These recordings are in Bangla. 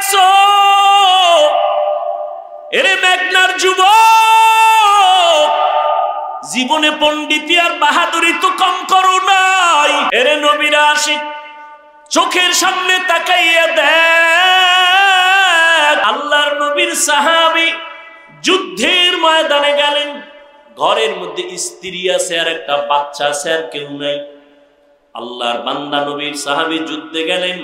দেখছো? এরে মেঘনার যুবক, জীবনে পণ্ডিতি আর বাহাদুরি তো কম করো নাই। এরে নবীর আশিক, চোখের সামনে তাকাইয়া দেখ, আল্লাহর নবীর সাহাবী যুদ্ধের ময়দানে গেলেন, ঘরের মধ্যে স্ত্রী আছে আর একটা বাচ্চা আছে, আর কেউ নাই। আল্লাহর বান্দা নবীর সাহাবী যুদ্ধে গেলেন,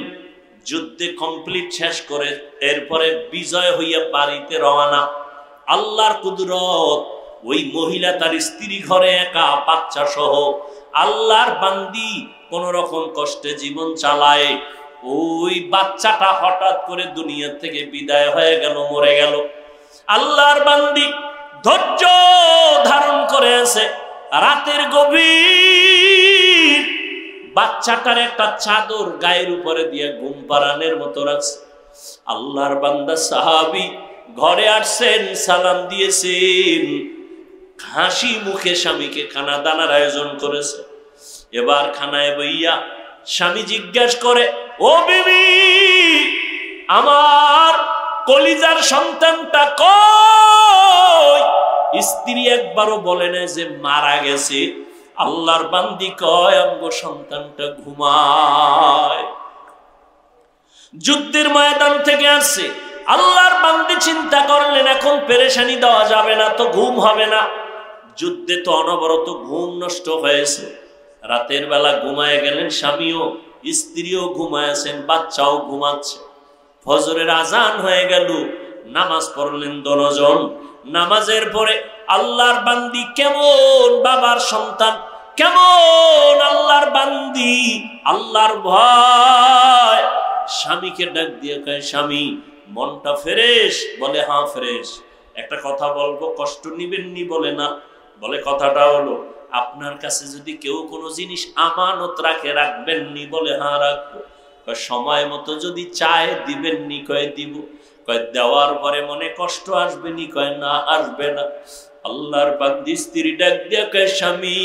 যুদ্ধে কমপ্লিট শেষ করে এরপরে বিজয় হইয়া বাড়িতে রওনা। আল্লাহর কুদরত, ওই মহিলা তার স্ত্রী ঘরে একা, বাচ্চা সহ। আল্লাহর বান্দি কোন রকম কষ্টে জীবন চালায়, ওই বাচ্চাটা হঠাৎ করে দুনিয়া থেকে বিদায় হয়ে গেল, মরে গেল। আল্লাহর বান্দি ধৈর্য ধারণ করে আছে, রাতের গভীর বাচ্চাটার একটা চাদর গায়ের উপরে দিয়ে ঘুম পাড়ানোর মতো রাখছে। আল্লাহর বান্দা সাহাবী ঘরে আসছেন, সালাম দিয়েছেন, হাসি মুখে স্বামীকে খানা দানার আয়োজন করেছে। এবার খানায় বইয়া স্বামী জিজ্ঞাসা করে, ও বিবি, আমার কলিজার সন্তানটা কই? স্ত্রী একবারও বলে না যে মারা গেছে। আল্লাহর বান্দি কয়, আমগো সন্তানটা ঘুমায়। যুদ্ধের ময়দান থেকে আসছে, আল্লাহর বান্দি চিন্তা করলেন এখন পেরেশানি দেওয়া যাবে না, তো ঘুম হবে না। যুদ্ধে তো অনবরত ঘুম নষ্ট হয়েছে। রাতের বেলা ঘুমায় গেলেন স্বামীও, স্ত্রীও ঘুমায়ছেন, বাচ্চাও ঘুমাচ্ছে। ফজরের আজান হয়ে গেল, নামাজ পড়লেন দনজন। নামাজের পরে আল্লাহর বান্দি কেমন বাবার সন্তান, কেমন আল্লাহর বান্দি, আল্লাহর ভয়, স্বামীকে ডাক দিয়ে কয়, স্বামী মনটা ফ্রেশ? বলে হ্যাঁ ফ্রেশ। একটা কথা বলবো, কষ্ট নিবেন নি? বলে না। বলে কথাটা হলো, আপনার কাছে যদি কেউ কোনো জিনিস আমানত রাখে, রাখবেন নি? বলে হ্যাঁ রাখবো। সময় মতো যদি চায় দিবেন নি? কয় দিব। কয় দেওয়ার পরে মনে কষ্ট আসবে নি? কয় না, আসবে না। আল্লাহর বান্দি স্ত্রী ডাক দিয়ে কয়, স্বামী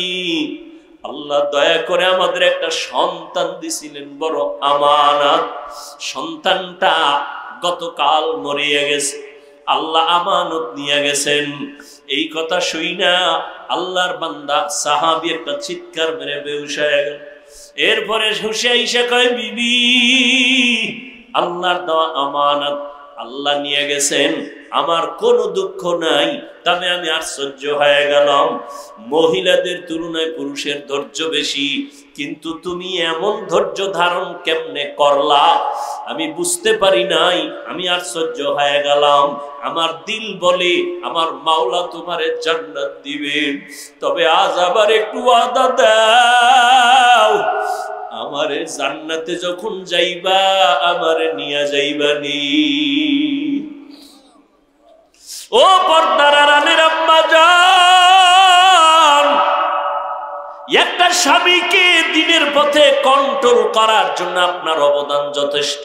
আল্লাহ দয়া করে আমাদের একটা সন্তান দিছিলেন, বড় আমানত। সন্তানটা গতকাল মরিয়া গেছে, আল্লাহ আমানত নিয়ে গেছেন। এই কথা শুই না আল্লাহর বান্দা সাহাবী একটা চিৎকার মেরে বেহুশ হয়ে গেল। এরপরে হুশে আইসা কয়, বিবি আল্লাহর দেওয়া আমানত আল্লাহ নিয়ে গেছেন, আমার কোনো দুঃখ নাই, তবে আমি আশ্চর্য হয়ে গেলাম। মহিলাদের তুলনায় পুরুষের ধৈর্য বেশি, কিন্তু তুমি এমন ধৈর্য ধারণ কেমনে করলা আমি বুঝতে পারি নাই, আমি আশ্চর্য হয়ে গেলাম। আমার দিল বলে আমার মাওলা তোমারে জান্নাত দিবেন, তবে আজ আবার একটু ওয়াদা দাও, আমারে জান্নাতে যখন যাইবা আমারে নিয়ে যাইবা নি। ও পর্দার আড়ালের আম্মা জান, একটা স্বামীকে দিনের পথে কন্ট্রোল করার জন্য আপনার অবদান যথেষ্ট।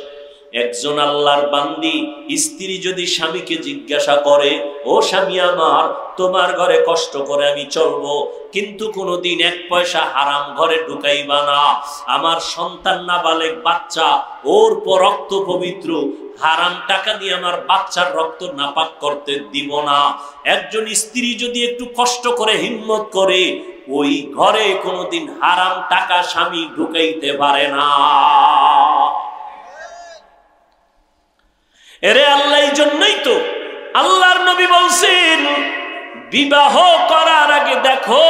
একজন আল্লাহর বান্দি স্ত্রী যদি স্বামীকে জিজ্ঞাসা করে, ও স্বামী আমার, তোমার ঘরে কষ্ট করে আমি চলবো, কিন্তু কোনোদিন এক পয়সা হারাম ঘরে ঢুকাইবা না, আমার সন্তান নাবালেগ বাচ্চা, ওর রক্ত পবিত্র, হারাম টাকা দিয়ে আমার বাচ্চার রক্ত নাপাক করতে দিব না। একজন স্ত্রী যদি একটু কষ্ট করে হিম্মত করে, ওই ঘরে কোনোদিন হারাম টাকা স্বামী ঢুকাইতে পারে না। এরে আল্লাহ, এই জন্যই তো আল্লাহর নবী বলছেন, বিবাহ করার আগে দেখো,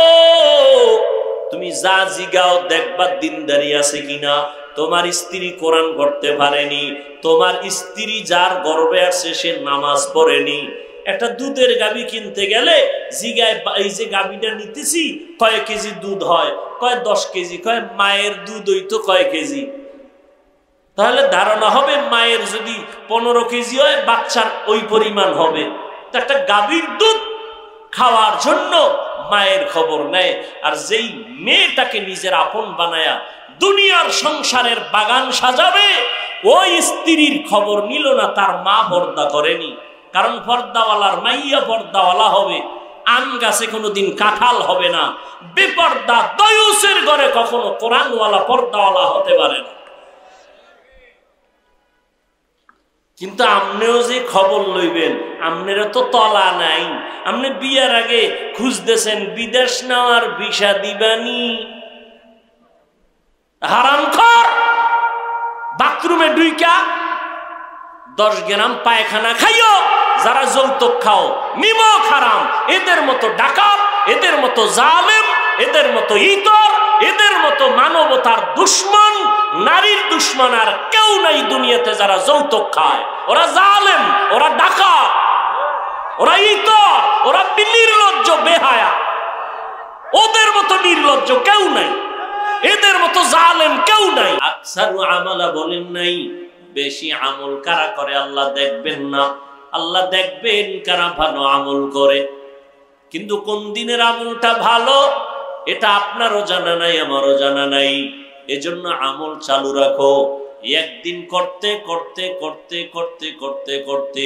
তুমি যা জিগাও দেখবা দিনদারি আছে কিনা। তোমার স্ত্রী কোরআন পড়তে পারেনি, তোমার স্ত্রী যার গর্ভে আছে সে নামাজ পড়েনি। একটা দুধের গাভী কিনতে গেলে জিগায়, এই যে গাভীটা নিতেছি কয় কেজি দুধ হয়? কয় 10 কেজি। কয় মায়ের দুধ হইতো কয় কেজি? তাহলে ধারণা হবে মায়ের যদি 15 কেজি হয়, বাচ্চার ওই পরিমাণ হবে। একটা গাভীর দুধ খাওয়ার জন্য মায়ের খবর নেয়। আর যেই মেয়েটাকে নিজের আপন বানায়া দুনিয়ার সংসারের বাগান সাজাবে, ওই স্ত্রীর খবর নিল না, তার মা পর্দা করেনি। কারণ পর্দাওয়ালার মাইয়া পর্দাওয়ালা হবে, আম গাছে কোনোদিন কাঁঠাল হবে না। বেপর্দা দয়ুসের ঘরে কখনো কোরআনওয়ালা পর্দাওয়ালা হতে পারে না। কিন্তু আমনেও যে খবর লইবেন, আমনেরও তো তলা নাই। আপনি বিয়ার আগে খুঁজতেছেন বিদেশ নেওয়ার ভিসা দিবানি। হারামখোর, বাথরুমে ঢুইকা 10 গ্রাম পায়খানা খাইও। যারা যৌতুক খাও নিমক হারাম, এদের মতো ডাকাত, এদের মতো জালেম, এদের মতো ইতর, এদের মতো মানবতার দুশ্মন, নারীর দুশ্মন আর কেউ নাই দুনিয়াতে যারা যৌতুক খায়। ওরা জালেম, ওরা ডাকাত, ওরা ইতর, ওরা নির্লজ্জ বেহায়া। ওদের মতো নির্লজ্জ কেউ নাই, এদের মতো জালেম কেউ নাই। আকসারু আমালা বলেন নাই, বেশি আমল কারা করে আল্লাহ দেখবেন না, আল্লাহ দেখবেন কারা ভালো আমল করে। কিন্তু কোন দিনের আমলটা ভালো এটা আপনারও জানা নাই, আমারও জানা নাই। এজন্য আমল চালু রাখো। একদিন করতে করতে করতে করতে করতে করতে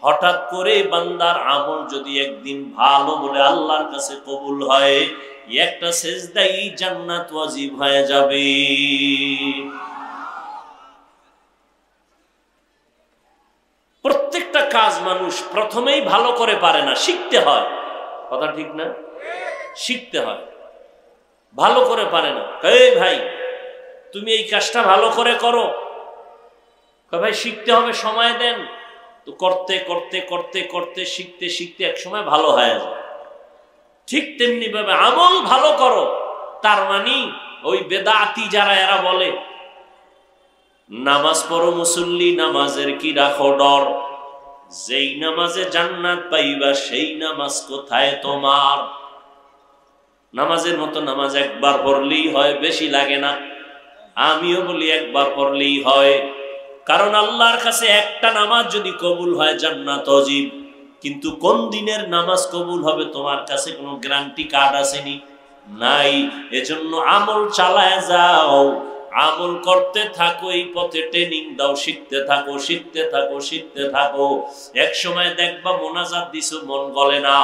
হঠাৎ করে বান্দার আমল যদি একদিন ভালো বলে আল্লাহর কাছে কবুল হয়, একটা সেজদাই জান্নাত ওয়াজিব হয়ে যাবে। প্রত্যেকটা কাজ মানুষ প্রথমেই ভালো করে পারে না, শিখতে হয়। কথা ঠিক না? শিখতে হয়, ভালো করে পারে না। এই ভাই তুমি এই কাজটা ভালো করে করো, ভাই শিখতে হবে, সময় দেন। তো করতে করতে করতে করতে শিখতে শিখতে এক সময় ভালো হয়ে যায়। ঠিক তেমনি ভাবে আমল ভালো করো। তার মানে ওই বেদাতি যারা এরা বলে নামাজ পড়ো মুসল্লি, নামাজের কি রাখো ডর, যেই নামাজে জান্নাত পাইবা সেই নামাজ কোথায় তোমার। নামাজের মতো নামাজ একবার পড়লেই হয়, বেশি লাগে না। আমিও বলি একবার পড়লেই হয়, কারণ আল্লাহর কাছে একটা নামাজ যদি কবুল হয় জান্নাত ওয়াজিব। কিন্তু কোন দিনের নামাজ কবুল হবে তোমার কাছে কোনো গ্যারান্টি কার্ড আসেনি, নাই। এজন্য আমল চালায় যাও, আমল করতে থাকো, এই পথে ট্রেনিং দাও, শিখতে থাকো শিখতে থাকো শিখতে থাকো। এক সময় দেখবা মোনাজাত দিছো মন গলে না,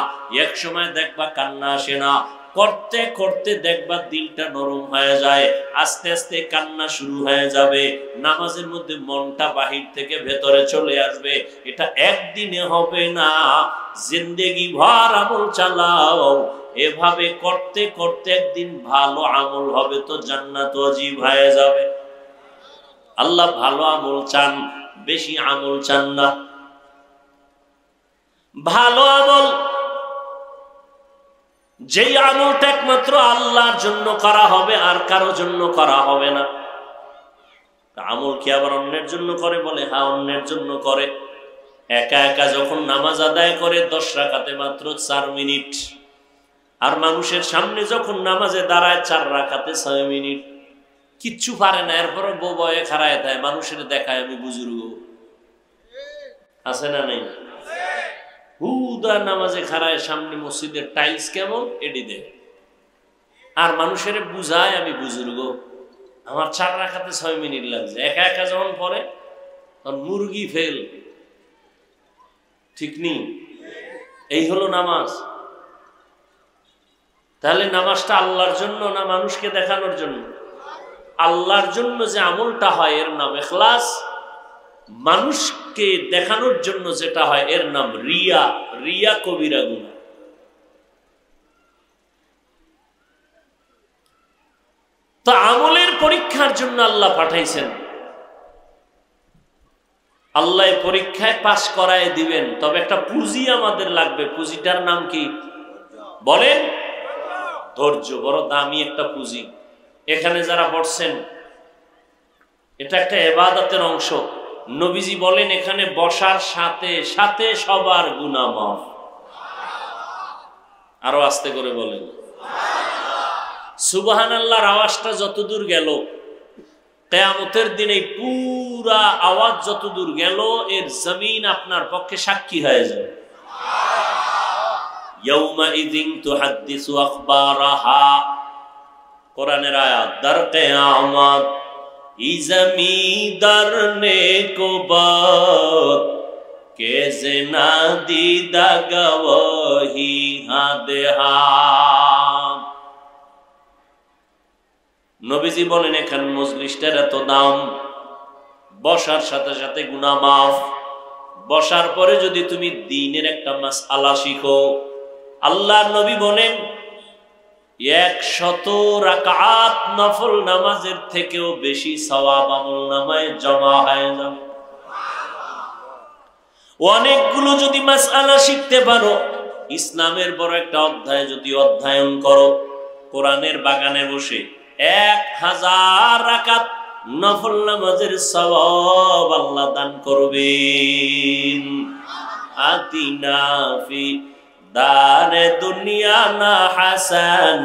এক সময় দেখবা কান্না আসে না, করতে করতে দেখবা দিলটা নরম হয়ে যায়, আস্তে আস্তে কান্না শুরু হয়ে যাবে, নামাজের মধ্যে মনটা বাহির থেকে ভেতরে চলে আসবে। এটা একদিনে হবে না, জিন্দেগি ভর আমল চালাও। এভাবে করতে করতে একদিন ভালো আমল হবে, তো জান্নাত ওয়াজিব হয়ে যাবে। আল্লাহ ভালো আমল চান, বেশি আমল চান না। ভালো আমল যেই আমলটা একমাত্র আল্লাহর জন্য করা হবে, আর কারো জন্য করা হবে না। আমল কি আবার অন্যের জন্য করে? বলে হ্যাঁ, অন্যের জন্য করে। একা একা যখন নামাজ আদায় করে 10 রাকাতে মাত্র 4 মিনিট, আর মানুষের সামনে যখন নামাজে দাঁড়ায় 4 রাকাতে 6 মিনিট, কিচ্ছু পারে না, এরপরও বউ বয়ে খাড়ায় থাকে, মানুষের দেখায় আমি বুজুর্গ। আছে না নেই? হুদা নামাজে খাড়ায়, সামনে মসজিদের টাইলস কেমন এডি দেয়, আর মানুষের বুঝায় আমি বুজুর্গ, আমার 4 রাকাতে 6 মিনিট লাগছে। একা একা যখন পড়ে তখন মুরগি ফেল। ঠিক নেই? এই হলো নামাজ। তাহলে নামাজটা আল্লাহর জন্য না মানুষকে দেখানোর জন্য? আল্লাহর জন্য যে আমলটা হয় এর নাম ইখলাস, মানুষকে দেখানোর জন্য যেটা হয় এর নাম রিয়া। রিয়া কবিরা গুনাহ। তো আমলের পরীক্ষার জন্য আল্লাহ পাঠাইছেন। আল্লাহ পরীক্ষায় পাস করায় দিবেন, তবে একটা পুঁজি আমাদের লাগবে। পুঁজিটার নাম কি বলেন? ধৈর্য। বড় দামি একটা পুঁজি। এখানে যারা বসছেন এটা একটা ইবাদতের অংশ। নবীজি বলেন এখানে বসার সাথে সাথে সবার গুনাহ মাফ। আরো আস্তে করে বলেন সুবহানাল্লাহর আওয়াজটা যতদূর গেল, কিয়ামতের দিনে পুরা আওয়াজ যতদূর গেল, এর জমিন আপনার পক্ষে সাক্ষী হয়ে যাবে। ইয়াউমাইযিন তুহাদ্দিসু আখবারাহা, কোরআনের আয়াত। দার কিয়ামত ই জমিদার নেকো বাত কে জেনা দিদা গওয়াহি হাদে হাত। নবীজি বলেন এখান মজলিসটার এত দাম, বসার সাথে সাথে গুনাহ মাফ। বসার পরে যদি তুমি দ্বীনের একটা মাসআলা শিখো, আল্লাহর নবী বলেন 100 রাকাত নফল নামাজের থেকেও বেশি সওয়াব আমলনামায় জমা হয়ে যাবে। অনেকগুলো যদি মাসআলা শিখতে পারো, ইসলামের বড় একটা অধ্যায় যদি অধ্যয়ন করো, কোরআনের বাগানে বসে 1000 রাকাত নফল নামাজের সওয়াব আল্লাহ দান করবেন। আতিনা ফি দারে দুনিয়া না হাসান,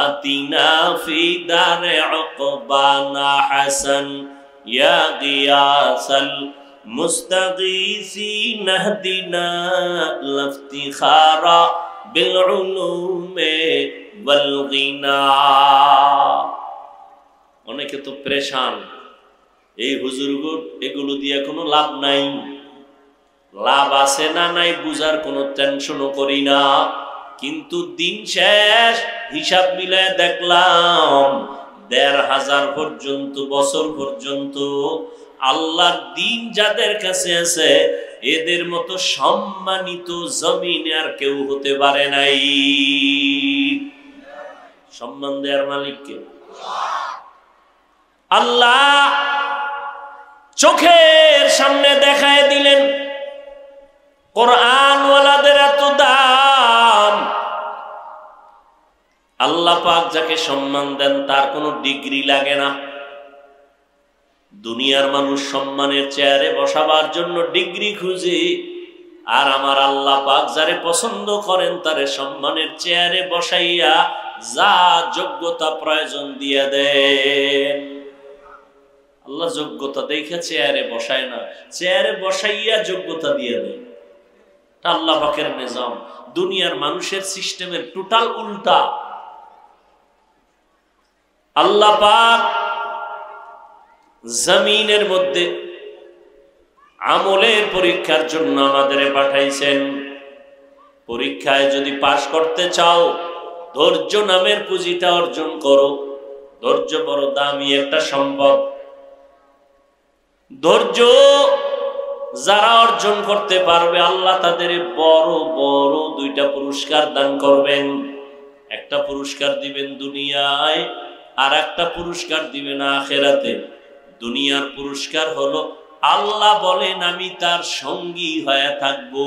আতিনা ফি দারে উকবা না হাসান, ইয়া গিয়াসাল মুস্তাগীসিন ইহদিনা লাফতিখারা বিল উলুমে ওয়াল গিনা। অনেকে তো পেরেশান, এই হুজুরগুলো এগুলো দিয়ে কোনো লাভ নাই, লাভ আছে না নাই বুঝার কোনো টেনশনও করি না, কিন্তু দিন শেষ হিসাব মিলায় দেখলাম 1500 পর্যন্ত বছর পর্যন্ত আল্লাহর দিন যাদের কাছে আছে এদের মতো সম্মানিত জমিনে আর কেউ হতে পারে নাই। সম্মান দেওয়ার মালিককে আল্লাহ চোখের সামনে দেখায় দিলেন। কোরআন ওয়ালাদের এত দাম। আল্লাহ পাক যাকে সম্মান দেন তার কোনো ডিগ্রি লাগে না। দুনিয়ার মানুষ সম্মানের চেয়ারে বসাবার জন্য ডিগ্রি খুঁজে, আর আমার আল্লাহ পাক যারে পছন্দ করেন তারে সম্মানের চেয়ারে বসাইয়া যা যোগ্যতা প্রয়োজন দিয়ে দেন। আল্লাহ যোগ্যতা দেখে চেয়ারে বসায় না, চেয়ারে বসাইয়া যোগ্যতা দিয়ে দেন। আল্লাহ পাকের নিজাম। দুনিয়ার মানুষের সিস্টেমের টোটাল উল্টা। আল্লাহ পাক জমিনের মধ্যে আমলের পরীক্ষার জন্য আমাদের পাঠাইছেন। পরীক্ষায় যদি পাশ করতে চাও, ধৈর্য নামের পুঁজিটা অর্জন করো। ধৈর্য বড় দামি একটা সম্পদ। ধৈর্য যারা অর্জন করতে পারবে আল্লাহ তাদের বড় বড় 2টা পুরস্কার দান করবেন। একটা পুরস্কার দিবেন দুনিয়ায়, আর একটা পুরস্কার দিবেন আখিরাতে। দুনিয়ার পুরস্কার হলো আল্লাহ বলেন আমি তার সঙ্গী হয়ে থাকবো।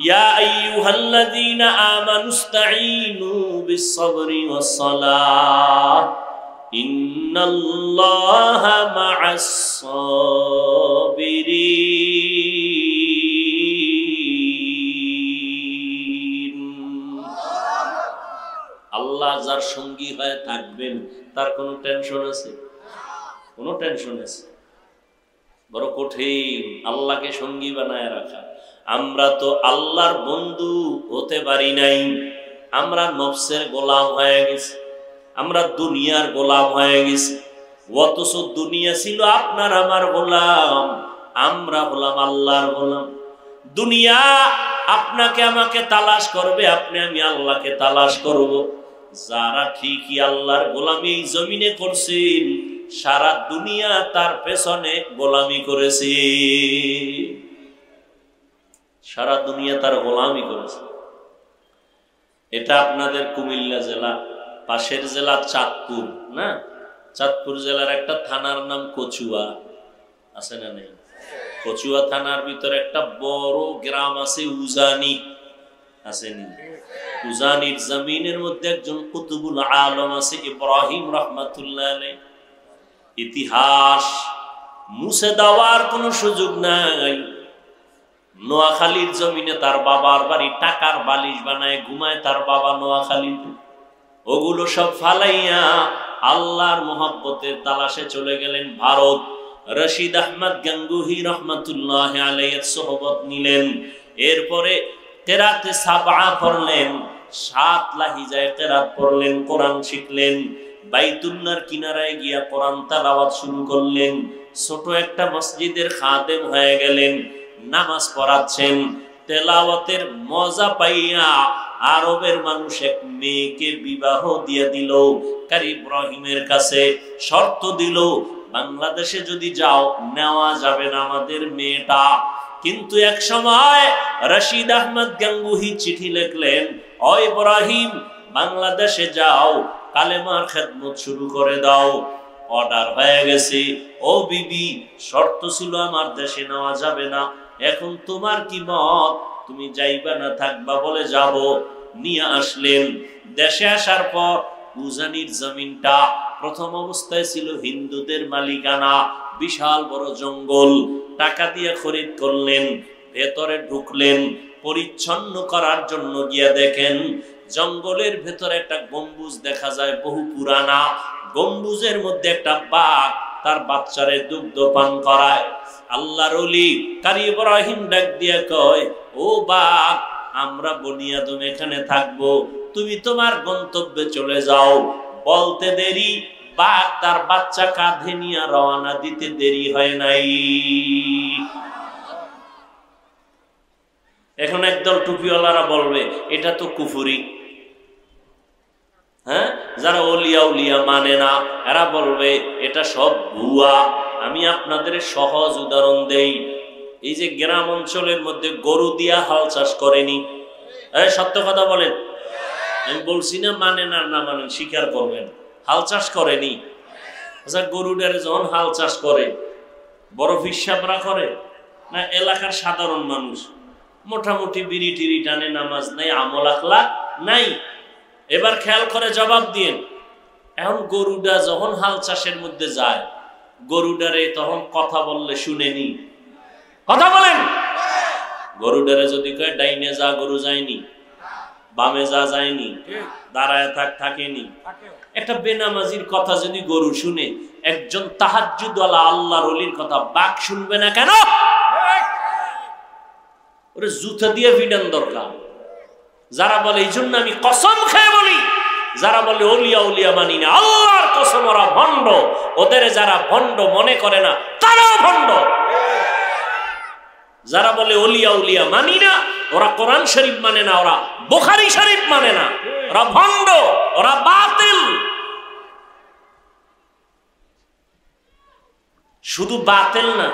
ইয়া আইয়ুহাল্লাযীনা আমানুস্তাঈনু বিস-সাবরি ওয়াস-সালাহ ইন্নাল্লাহা মা'আস-সাবিরিন। আল্লাহ যার সঙ্গী হয়ে থাকবেন তার কোনো টেনশন আছে? কোনো টেনশন আছে? বড় কঠিন আল্লাহকে সঙ্গী বানায় রাখা। আমরা তো আল্লাহর বন্ধু হতে পারি নাই। আমরা নফসের গোলাম হয়ে গেছি, আমরা দুনিয়ার গোলাম হয়ে গেছি। অথচ দুনিয়া ছিল আপনার আমার গোলাম, আমরা হলাম আল্লাহর গোলাম। দুনিয়া আপনাকে আমাকে তালাশ করবে, আপনি আমি আল্লাহকে তালাশ করব। যারা ঠিকই আল্লাহর গোলামি এই জমিনে করছেন, সারা দুনিয়া তার পেছনে গোলামি করেছে। সারা দুনিয়া তার গোলামি করেছে। এটা আপনাদের কুমিল্লা জেলা, পাশের জেলা চাঁদপুর না? চাঁদপুর জেলার একটা থানার নাম কচুয়া, আছে না নেই? কচুয়া থানার ভিতরে একটা বড় গ্রাম আছে উজানি, আসেনি? উজানির জমিনের মধ্যে একজন কুতুবুল আলম আছে ইব্রাহিম রাহমাতুল্লাহ আলাইহি। ইতিহাস মুছে দেওয়ার কোনো সুযোগ নাই। নোয়াখালীর জমিনে তার বাবার বাড়ি, টাকার বালিশ বানায় ঘুমায় তার বাবা নোয়াখালীতে। ওগুলো সব ফালাইয়া আল্লাহর মোহাব্বতের তালাশে চলে গেলেন ভারত। রশিদ আহমদ গঙ্গুহি রহমাতুল্লাহ আলাইহির সোহবত নিলেন। এরপরে কেরাতে সাবা পড়লেন, 7 লাহিজায় কেরাত পড়লেন, কোরআন শিখলেন। বাইতুল্লাহর কিনারায় গিয়া কোরআন তেলাওয়াত শুরু করলেন। ছোট একটা মসজিদের খাদেম হয়ে গেলেন, নামাজ পড়াচ্ছেন। তেলাওয়াতের মজা পাইয়া আরবের মানুষ এক মেয়েকে বিবাহ দিয়ে দিল। কারি ইব্রাহিমের কাছে শর্ত দিল, বাংলাদেশে যদি যাও নেওয়া যাবে না আমাদের মেয়েটা। কিন্তু এক সময় রশিদ আহমদ গাঙ্গুহি চিঠি লিখলেন, ও ইব্রাহিম বাংলাদেশে যাও, কালেমার খেদমত শুরু করে দাও। অর্ডার হয়ে গেছে। ও বিবি, শর্ত ছিল আমার দেশে নেওয়া যাবে না, এখন তোমার কি মত, তুমি যাইবা না থাকবা? বলে যাব। নিয়ে আসলেন। দেশে আসার পর উজানির জমিনটা প্রথম অবস্থায় ছিল হিন্দুদের মালিকানা, বিশাল বড় জঙ্গল। টাকা দিয়ে খরিদ করলেন, ভেতরে ঢুকলেন, পরিচ্ছন্ন করার জন্য গিয়া দেখেন জঙ্গলের ভেতরে একটা গম্বুজ দেখা যায়, বহু পুরানা। গম্বুজের মধ্যে একটা বাঘ তার বাচ্চারে দুগ্ধ পান করায়। আল্লাহর ওলি কারি ইব্রাহিম ডাক দিয়ে কয়, ও বাঘ, আমরা বনি আদম এখানে থাকবো, তুমি তোমার গন্তব্যে চলে যাও। বলতে দেরি, বাঘ তার বাচ্চা কাঁধে নিয়ে রওনা দিতে দেরি হয় নাই। এখন একদল টুপিওয়ালারা বলবে এটা তো কুফরি। হ্যাঁ, যারা ওলিয়া উলিয়া মানে না এরা বলবে এটা সব ভুয়া। আমি আপনাদের সহজ উদাহরণ দেই। এই যে গ্রাম অঞ্চলের মধ্যে গরু দিয়া হাল চাষ করেনি, সত্য কথা বলেন, আমি বলছি না মানেন আর না মানেন স্বীকার করবেন, হাল চাষ করেনি। আচ্ছা, গরুটারে যখন হাল চাষ করে বড় হিসাবরা করে না এলাকার সাধারণ মানুষ? মোটামুটি বিড়ি টিড়ি টানে, নামাজ নাই, আমল আখলাক নাই। এবার খেয়াল করে জবাব দিয়েন। এখন গরুটা যখন হাল চাষের মধ্যে যায়, গরুটারে তখন কথা বললে শুনেনি? কথা বলেন। গরুটারে যদি কয় ডাইনে যা, গরু যায়নি, বামে যা যায়নি, দাঁড়ায় থাক থাকেনি। একটা বেনামাজির কথা যদি গরু শুনে, একজন তাহাজ্জুদওয়ালা আল্লাহর ওলির কথা বাঘ শুনবে না কেন? ওরে জুতা দিয়ে ভিডান দরকার। যারা বলে এই জন্য আমি কসম খেয়ে বলি, যারা বলে ওলিয়া উলিয়া মানি না, আল্লাহর কসম ওরা ভণ্ড। ওদের যারা ভণ্ড মনে করে না তারাও ভণ্ড। যারা বলে ওলিয়া উলিয়া মানি না, ওরা কোরআন শরীফ মানে না, ওরা বুখারী শরীফ মানে না, ওরা ভণ্ড, ওরা বাতিল। শুধু বাতিল না,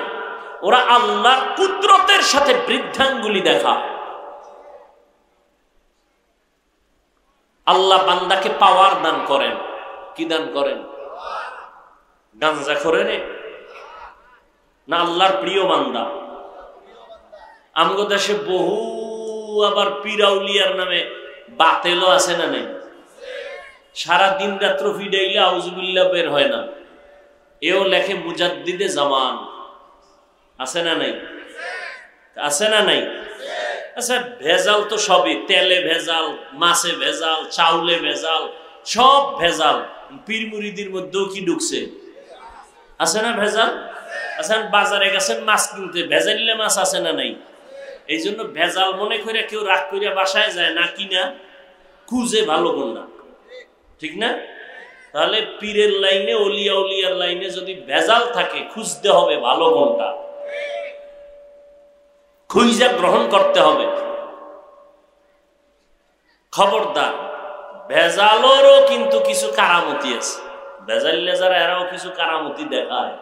ওরা আল্লাহর কুদরতের সাথে বৃদ্ধাঙ্গুলি দেখা। আল্লাহ বান্দাকে পাওয়ার দান করেন। কি দান করেন? গাঞ্জা করে রে না আল্লাহর প্রিয় বান্দা? আমগো দেশে বহু আবার পিরাউলিয়ার নামে বাতেলও আছে না নেই? সারা দিন রাত্র ফিডাইলে আউযুবিল্লাহ বের হয় না। এও লেখে মুজাদ্দিদে জামান। আছে না নাই? আছে না নাই? আচ্ছা, ভেজাল তো সবই, তেলে ভেজাল, মাছে ভেজাল, চাউলে ভেজাল, সব ভেজাল। পীর মুরিদির মধ্যেও কি ঢুকছে? আছে না ভেজাল? আচ্ছা, বাজারে গেছেন মাছ কিনতে, ভেজালিলে মাছ আছে না নাই? এই জন্য ভেজাল মনে করে কেউ রাগ করে বাসায় যায় না, কিনা খুঁজে ভালো কোনটা, ঠিক না? তাহলে পীরের লাইনে, ওলিয়া উলিয়ার লাইনে যদি ভেজাল থাকে, খুঁজতে হবে ভালো কোনটা, খুঁজে গ্রহণ করতে হবে। খবরদার, ভেজালেরও কিন্তু কিছু কারামতি আছে। ভেজালিলে যারা এরাও কিছু কারামতি দেখায়,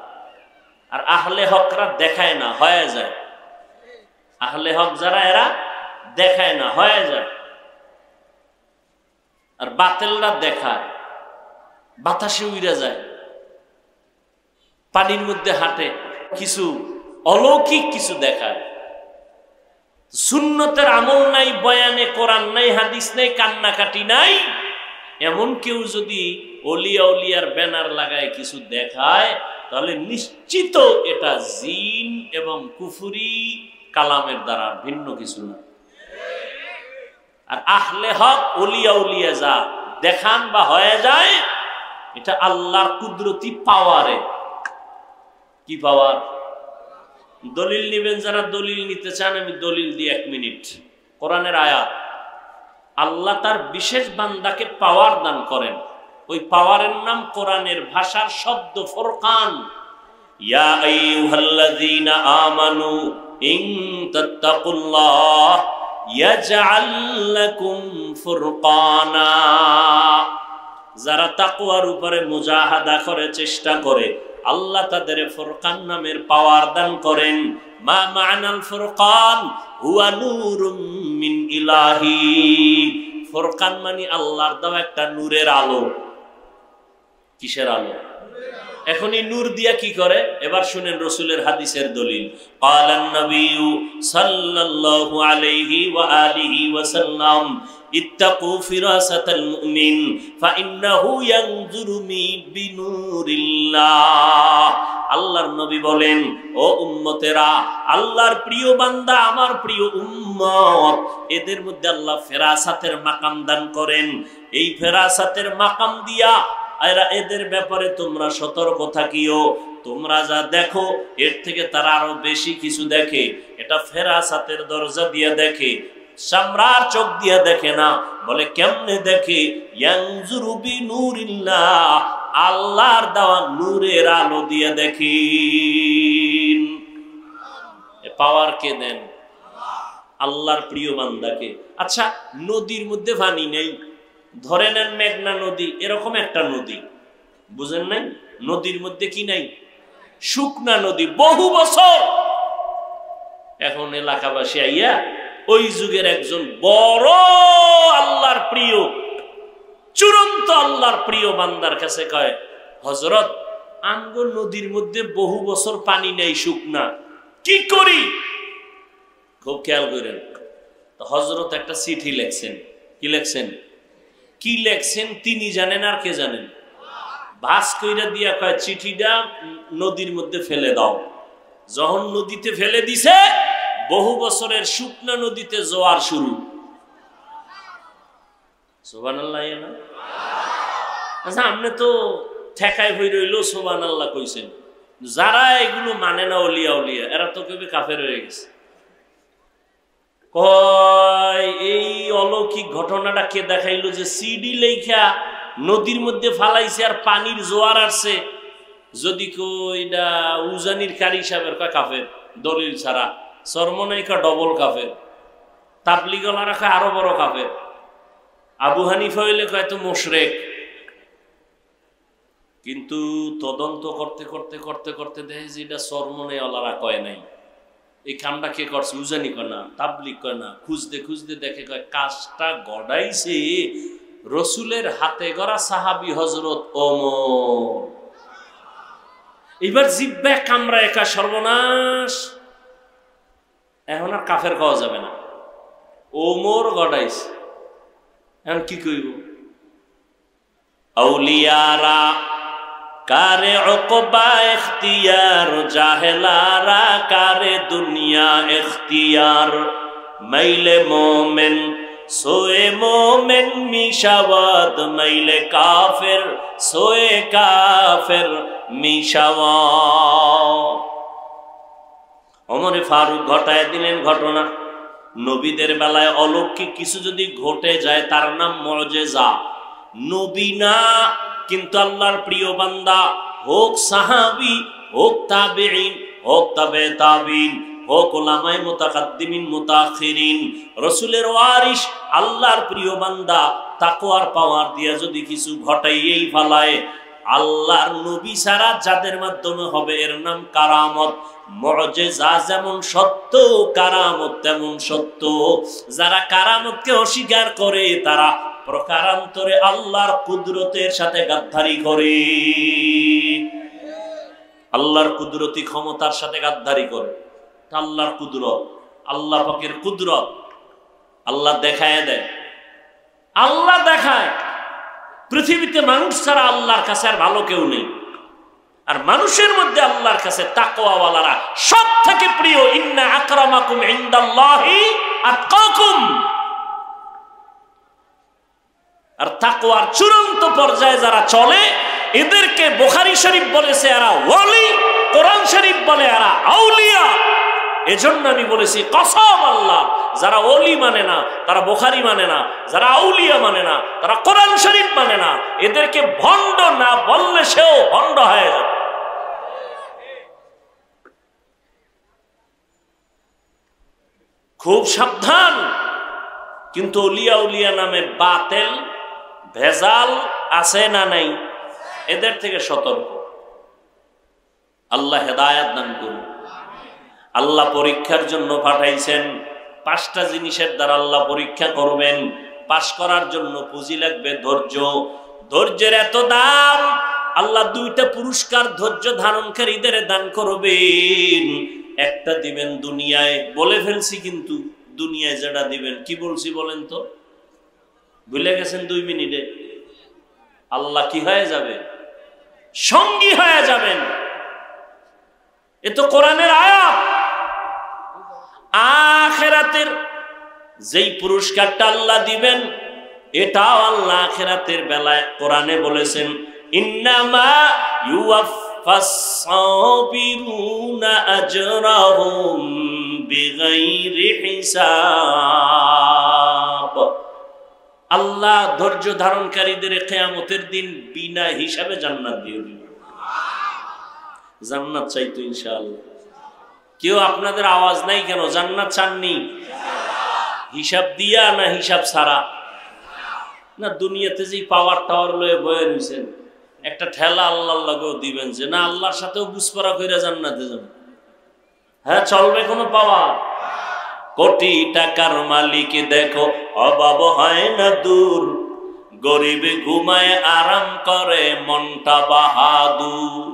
আর আহলে হকরা দেখায় না, হয়ে যায়। আহলে হক যারা এরা দেখায় না, হয়ে যায়। আর বাতিলরা দেখায়, বাতাসে উড়ে যায়, পানির মধ্যে হাঁটে, কিছু অলৌকিক কিছু দেখায়। সুন্নতের আমল নাই, বয়ানে কোরআন নাই, হাদিস নাই, কান্নাকাটি নাই, এমন কেউ যদি ওলিয়া উলিয়ার ব্যানার লাগায় কিছু দেখায়, তাহলে নিশ্চিত এটা জিন এবং কুফরি কালামের দ্বারা ভিন্ন কিছু না। আর আহলে হক ওলিয়া উলিয়া যা দেখান বা হয়ে যায়, এটা আল্লাহর কুদরতি পাওয়ারে। কি পাওয়ার? দলিল নিবেন যারা, দলিল নিতে চান, আমি দলিল দিই 1 মিনিট। কোরআনের আয়াত, আল্লাহ তার বিশেষ বান্দাকে পাওয়ার দান করেন। ওই পাওয়ারের নাম কোরআনের ভাষার শব্দ ফুরকান। ইয়া আইয়ুহাল্লাযীনা আমানু ইন তাত্তাকুল্লাহ ইয়াজআল লাকুম ফুরকানা। যারা তাকওয়ার উপরে মুজাহাদা করে, চেষ্টা করে, আল্লাহ তাদের ফুরকান নামের পাওয়ার দান করেন। মা মা'নাল ফুরকান হুয়া নূরুম মিন ইলাহি। ফুরকান মানে আল্লাহর দেওয়া একটা নূরের আলো। কিসের আলো? এখন এই নূর দিয়া কি করে? এবার শুনেন রাসূলের হাদিসের দলিল। ক্বালান নবিয়্যু সাল্লাল্লাহু আলাইহি ওয়া আলিহি ওয়া সাল্লাম ইত্তাকু ফিরাসাতাল মুমিন ফাইন্নাহু ইয়ানজুরু বিনূরিল্লাহ। আল্লাহর নবী বলেন, ও উম্মতেরা, আল্লাহর প্রিয় বান্দা, আমার প্রিয় উম্মত, এদের মধ্যে আল্লাহ ফেরাসাতের মাকাম দান করেন। এই ফেরাসাতের মাকাম দিয়া এদের ব্যাপারে তোমরা সতর্ক থাকিও। তোমরা যা দেখো এর থেকে তারা আরো বেশি কিছু দেখে। এটা ফেরাসাতের দরজা দিয়ে দেখে, সামরার চোখ দিয়ে দেখে না। বলে কেমনে দেখে? ইয়ানজুরু বিনূরিল্লাহ, আল্লাহর দেওয়া নূরের আলো দিয়ে দেখি। পাওয়ার কে দেন? আল্লাহর প্রিয় বান্দাকে। আচ্ছা, নদীর মধ্যে পানি নেই, ধরে নেন মেঘনা নদী, এরকম একটা নদী, বুঝেন নাই? নদীর মধ্যে কি নাই? শুকনা নদী, বহু বছর। এখন এলাকাবাসী আইয়া ওই যুগের একজন বড় আল্লাহর প্রিয়, চূড়ান্ত আল্লাহর প্রিয় বান্দার কাছে কয়, হযরত, আমগো নদীর মধ্যে বহু বছর পানি নেই, শুকনা, কি করি? খুব খেয়াল করেন। তো হযরত একটা চিঠি লেখছেন। কি লেখছেন? কি লেখছেন তিনি জানেন, আর কে জানেন? ভাস কইরা দিয়া কয়, চিঠিটা নদীর মধ্যে ফেলে দাও। যখন নদীতে ফেলে দিছে, বহু বছরের শুকনা নদীতে জোয়ার শুরু। সুবহানাল্লাহ। আচ্ছা, আপনি তো ঠেকায় হয়ে রইল সুবহানাল্লাহ কইছেন। যারা এগুলো মানে না, ওলিয়া উলিয়া, এরা তো কেউ কাফের হয়ে গেছে। কয় এই অলৌকিক ঘটনাটা কে দেখাইলো যে সিডি লেখা নদীর মধ্যে ফালাইছে আর পানির জোয়ার আসছে? যদি কইডা উজানির কারি সাহেবের কয় কাফের, দলিল ছাড়া। সরমনাইকা ডবল কাফের। তাবলিগলা রাখা আরো বড় কাফের। আবু হানিফা হইলে কয় তো মুশরিক। কিন্তু তদন্ত করতে করতে করতে করতে দেখে যে এটা সরমনাইওয়ালারা কয় নাই। এই কামটা কে করছে? উজানি কয় না, তাবলিগ কয় না। খুঁজতে খুঁজতে দেখে কয় কাজটা গড়াইছে রসুলের হাতে গড়া সাহাবী হযরত ওমর। এবার জিব্বা কামরা একা সর্বনাশ, এখন আর কাফের খাওয়া যাবে না। ওমর গড়াইছে, এখন কি কইব? আউলিয়ারা কারে উকবা ইখতিয়ার, জাহেলারা কারে দুনিয়া ইখতিয়ার। মাইলে মোমেন সোয়ে মোমেন মিশাওয়াত, মাইলে কাফের সোয়ে কাফের মিশাওয়াত। ওমরে ফারুক ঘটায় দিলেন ঘটনা। নবীদের বেলায় অলৌকিক কিছু যদি ঘটে যায় তার নাম মুআজিজা। নবী না, কিন্তু আল্লাহর প্রিয় বান্দা, হোক সাহাবী, হোক তাবেঈন, হোক তাবে তাবিন, হোক উলামায়ে মুতাকাদ্দিমিন মুতাআখিরিন, রাসূলের ওয়ারিস, আল্লাহর প্রিয় বান্দা, তাকওয়ার পাওয়ার দিয়া যদি কিছু ঘটাইয়েই ফেলায়, আল্লাহর নবী ছাড়া যাদের মাধ্যমে হবে এর নাম কারামত। মুআজিজা যেমন সত্য, কারামত তেমন সত্য। যারা কারামতকে অস্বীকার করে তারা প্রকারান্তরে আল্লাহর কুদরতের সাথে গাদ্দারি করে, আল্লাহর কুদরতি ক্ষমতার সাথে গাদ্দারি করে। আল্লাহর কুদরত, আল্লাহ পাকের কুদরত আল্লাহ দেখায় দেয়। আল্লাহ দেখায় পৃথিবীতে মানুষ ছাড়া আল্লাহর কাছে আর ভালো কেউ নেই। আর মানুষের মধ্যে আল্লাহর কাছে তাকওয়াওয়ালারা সব থেকে প্রিয়। ইন্না আকরামাকুম ইনদাল্লাহি আতকাকুম। আর তাকওয়ার চূড়ান্ত পর্যায়ে যারা চলে এদেরকে বুখারী শরীফ বলেছে এরা ওয়ালি, কোরআন শরীফ বলে এরা আউলিয়া। এজন্য আমি বলেছি কসম আল্লাহ, যারা ওলি মানে না, তারা বুখারী মানে না, যারা আউলিয়া মানে না, তারা কোরআন শরীফ মানে না, এদেরকে ভণ্ড না বললে সেও ভণ্ড হয়ে যাবে। খুব সাবধান। কিন্তু ওলিয়া উলিয়া নামে বাতেল ভেজাল আছে না নাই? এদের থেকে সতর্ক। আল্লাহ হেদায়েত দান করুন। আল্লাহ পরীক্ষার জন্য পাঠাইছেন, 5টা জিনিসের দ্বারা আল্লাহ পরীক্ষা করবেন। পাশ করার জন্য পুঁজি লাগবে ধৈর্য। ধৈর্যের এত দাম, আল্লাহ 2টা পুরস্কার ধৈর্য ধারণকারীদের দান করবেন। একটা দিবেন দুনিয়ায়, বলে ফেলছি কিন্তু দুনিয়ায় যেটা দিবেন কি বলছি বলেন তো, ভুলে গেছেন 2 মিনিটে? আল্লাহ কি হয়ে যাবে? সঙ্গী হয়ে যাবেন। এ তো কোরআনের আয়াত। আখিরাতের যেই পুরস্কারটা আল্লাহ দিবেন, এটাও আল্লাহ আখিরাতের বেলায় কোরআনে বলেছেন, ইন্নামা ইউওয়াফাস সাবিরুনা আজরাহুম বিগাইরি হিসাব। আল্লাহ ধৈর্য ধারণকারীদের কিয়ামতের দিন বিনা হিসাবে জান্নাত দিয়ে দিবেন। জান্নাত চাইতো ইনশাআল্লাহ। কেউ আপনাদের আওয়াজ নাই কেন? জান্নাত চাননি? হিসাব দিয়া না হিসাব ছাড়া? না, দুনিয়াতে যে পাওয়ার টাওয়ার লয়ে বয়ে রয়েছেন, একটা ঠেলা আল্লাহর লাগেও দিবেন যে না আল্লাহর সাথেও বুঝপড়া কইরা জান্নাতে যাবেন। হ্যাঁ, চলবে কোনো পাওয়ার? কোটি টাকার মালিক দেখো অভাব হয় না দূর, গরিবে ঘুমায় আরাম করে মনটা বাহাদুর।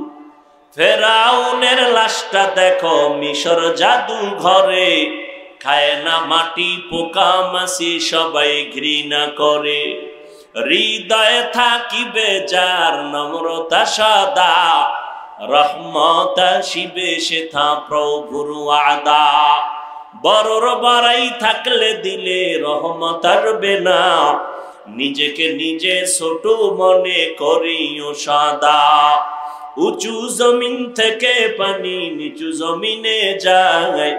ফেরাউনের লাশটা দেখো মিশর জাদু ঘরে, খায় না মাটি পোকা মাছি সবাই ঘৃণা করে। হৃদয়ে থাকিবে যার নম্রতা সদা, রহমত আসিবে সেথা প্রভুর ওয়াদা। বড়র বড়াই থাকলে দিলে রহমত আসবে না, নিজেকে নিজে ছোট মনে করিও সদা। উঁচু জমিন থেকে পানি নিচু জমিনে যায়,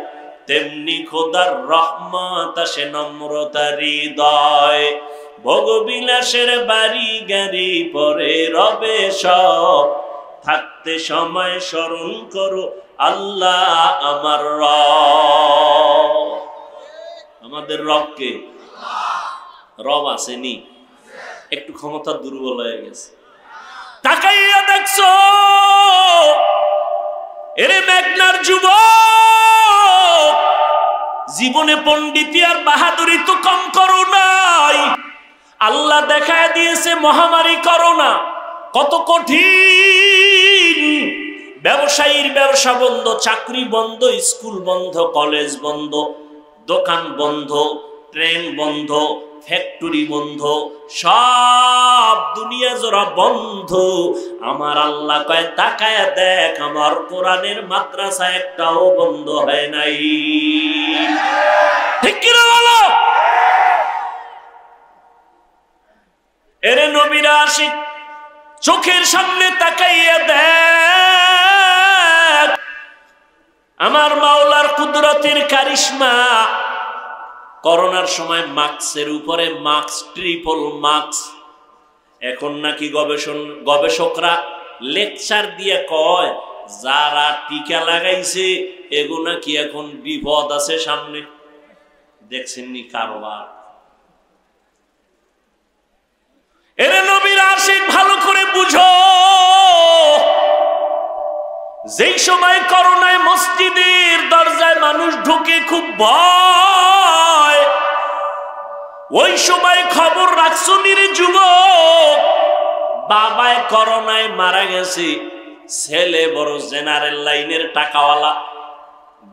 তেমনি খোদার রহমত আসে নম্রতার হৃদয়। ভোগবিলাসের বাড়ি গাড়ি পরে রবে সব, থাকতে সময় স্মরণ করো আল্লাহ আমার রব। আমাদের রবকে? রব আসেনি, একটু ক্ষমতা দুর্বল হয়ে গেছে। তাকাইয়া দেখছো এরে মেঘনার যুবক, জীবনে পণ্ডিতি আর বাহাদুরি তো কম করো নাই। আল্লাহ দেখায় দিয়েছে মহামারী করোনা, কত কঠিন। ব্যবসায়ীর ব্যবসা বন্ধ, চাকরি বন্ধ, স্কুল বন্ধ, কলেজ বন্ধ, দোকান বন্ধ, ট্রেন বন্ধ, ফ্যাক্টরি বন্ধ, সব দুনিয়া জোড়া বন্ধ। আমার আল্লাহ কয় তাকায় দেখ, আমার কোরআনের মাদ্রাসা একটাও বন্ধ হয় নাই। ঠিক কি না বলো? এরে নবীরা আশিক, চোখের সামনে তাকাইয়া দেখ আমার মাওলার কুদরতের কারিশমা। করোনার সময় মাস্কের উপরে মাস্ক, ট্রিপল মাস্ক। এখন নাকি গবেষকরা লেকচার দিয়ে কয় যারা টিকা লাগাইছে এগো নাকি এখন বিপদ আছে সামনে। দেখছেননি কারবার? এরে নবীর আশিক, ভালো করে বুঝো, যেই সময় করোনায় মসজিদের দরজায় মানুষ ঢুকে খুব ভয়, ওই সময় খবর রাখছো নিরে যুবক, বাবায় করোনায় মারা গেছে, ছেলে বড় জেনারেল লাইনের টাকাওয়ালা,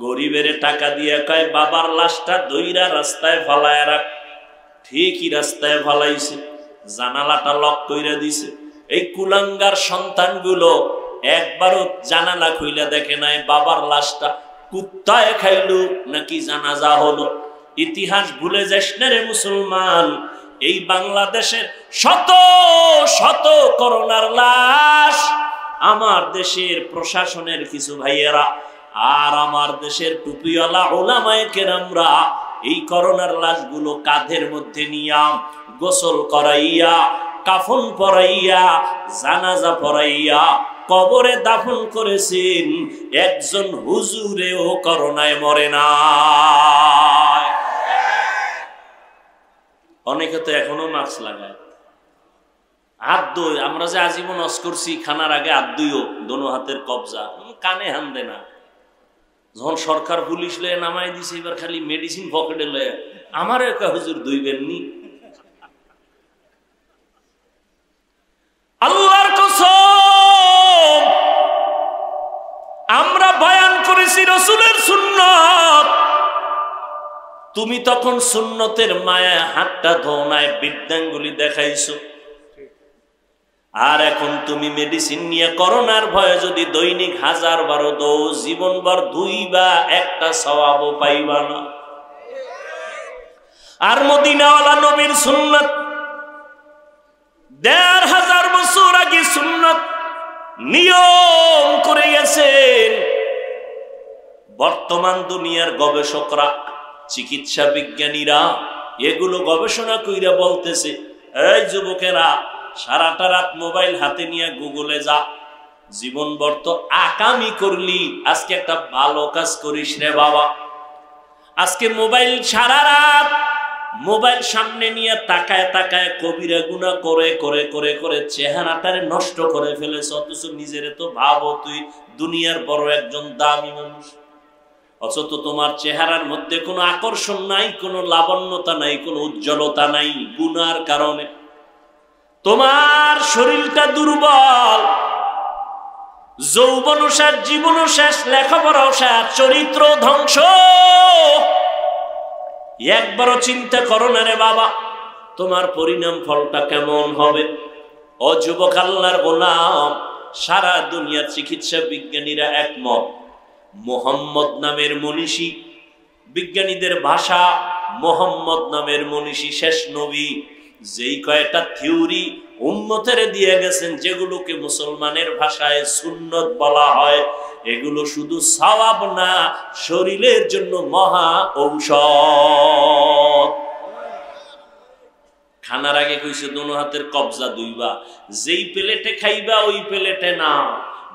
গরিবের টাকা দিয়ে কয় বাবার লাশটা দইরা রাস্তায় ফালায় রাখ। ঠিকই রাস্তায় ফালাইছে, জানালাটা লক কইরা দিছে। এই কুলাঙ্গার সন্তানগুলো একবারও জানালা খুইলা দেখে নাই বাবার লাশটা কুত্তায় খাইলো নাকি জানাজা হলো। ইতিহাস ভুলে যাস না রে মুসলমান। এই বাংলাদেশের শত শত করোনার লাশ আমার দেশের প্রশাসনের কিছু ভাইয়েরা আর আমার দেশের টুপিওয়ালা ওলামায়ে কেরামরা এই করোনার লাশগুলো কাঁধের মধ্যে নিয়া গোসল করাইয়া, কাফন পরাইয়া, জানাজা পরাইয়া কবরে দাফন করেছেন। একজন হুজুরেও করোনায় মরে না। অনেকে তো এখনো মাস্ক লাগায়। হাত ধুই, আমরা যে আজীবন অস করছি খানার আগে হাত ধুইও, দোনো হাতের কবজা, কানে হান দে না। যখন সরকার পুলিশ লয়ে নামাই দিছে, এবার খালি মেডিসিন পকেটে লয়ে আমার একা হুজুর দইবেন নি। আল্লাহর কসম, আমরা বয়ান করেছি রাসূলের সুন্নাত, তুমি তখন সুন্নতের মায়া হাতটা ধোনায় বৃদ্ধাঙ্গুলি দেখাইছো। আর এখন তুমি মেডিসিন নিয়ে করোনার ভয়ে যদি দৈনিক 1000 দৌ, জীবনভর 2 বা 1টা সওয়াবও পাইবা না। আর মদিনাওয়ালা নবীর সুন্নাত 1500 বছর আগে সুন্নাত নিয়ম করে গেছেন। বর্তমান দুনিয়ার গবেষকরা, চিকিৎসা বিজ্ঞানীরা এগুলো গবেষণা কইরা বলতেছে, এই যুবকেরা সারাটা রাত মোবাইল হাতে নিয়ে গুগলে যা, জীবনভর তো আকামি করলি, আজকে একটা ভালো কাজ করিস রে বাবা। আজকে মোবাইল সারা রাত মোবাইল সামনে নিয়ে তাকায় তাকায় কবিরা গুনাহ করে করে করে করে চেহারাটারে নষ্ট করে ফেলেছ, অথচ নিজেরে তো ভাবো তুই দুনিয়ার বড় একজন দামি মানুষ, অথচ তোমার চেহারার মধ্যে কোনো আকর্ষণ নাই, কোনো লাবণ্যতা নাই, কোনো উজ্জ্বলতা নাই গুনার কারণে। তোমার শরীরটা দুর্বল, যৌবন শেষ, জীবন শেষ, লেখাপড়াও শেষ, চরিত্র ধ্বংস। একবারও চিন্তা করো না রে বাবা, তোমার পরিণাম ফলটা কেমন হবে। ও যুবক আল্লাহর গোলাম, সারা দুনিয়ার চিকিৎসা বিজ্ঞানীরা একমত, মুহাম্মদ নামের মনীষী, বিজ্ঞানীদের ভাষা মুহাম্মদ নামের মনীষী শেষ নবী, যেই কয়েকটা থিওরি উম্মতের দিয়ে গেছেন, যেগুলোকে মুসলমানের ভাষায় সুন্নত বলা হয়, এগুলো শুধু সওয়াব না, শরীরের জন্য মহা ঔষধ। খানার আগে কইছে দোনো হাতের কবজা দুইবা, যেই প্লেটে খাইবা ওই প্লেটে না,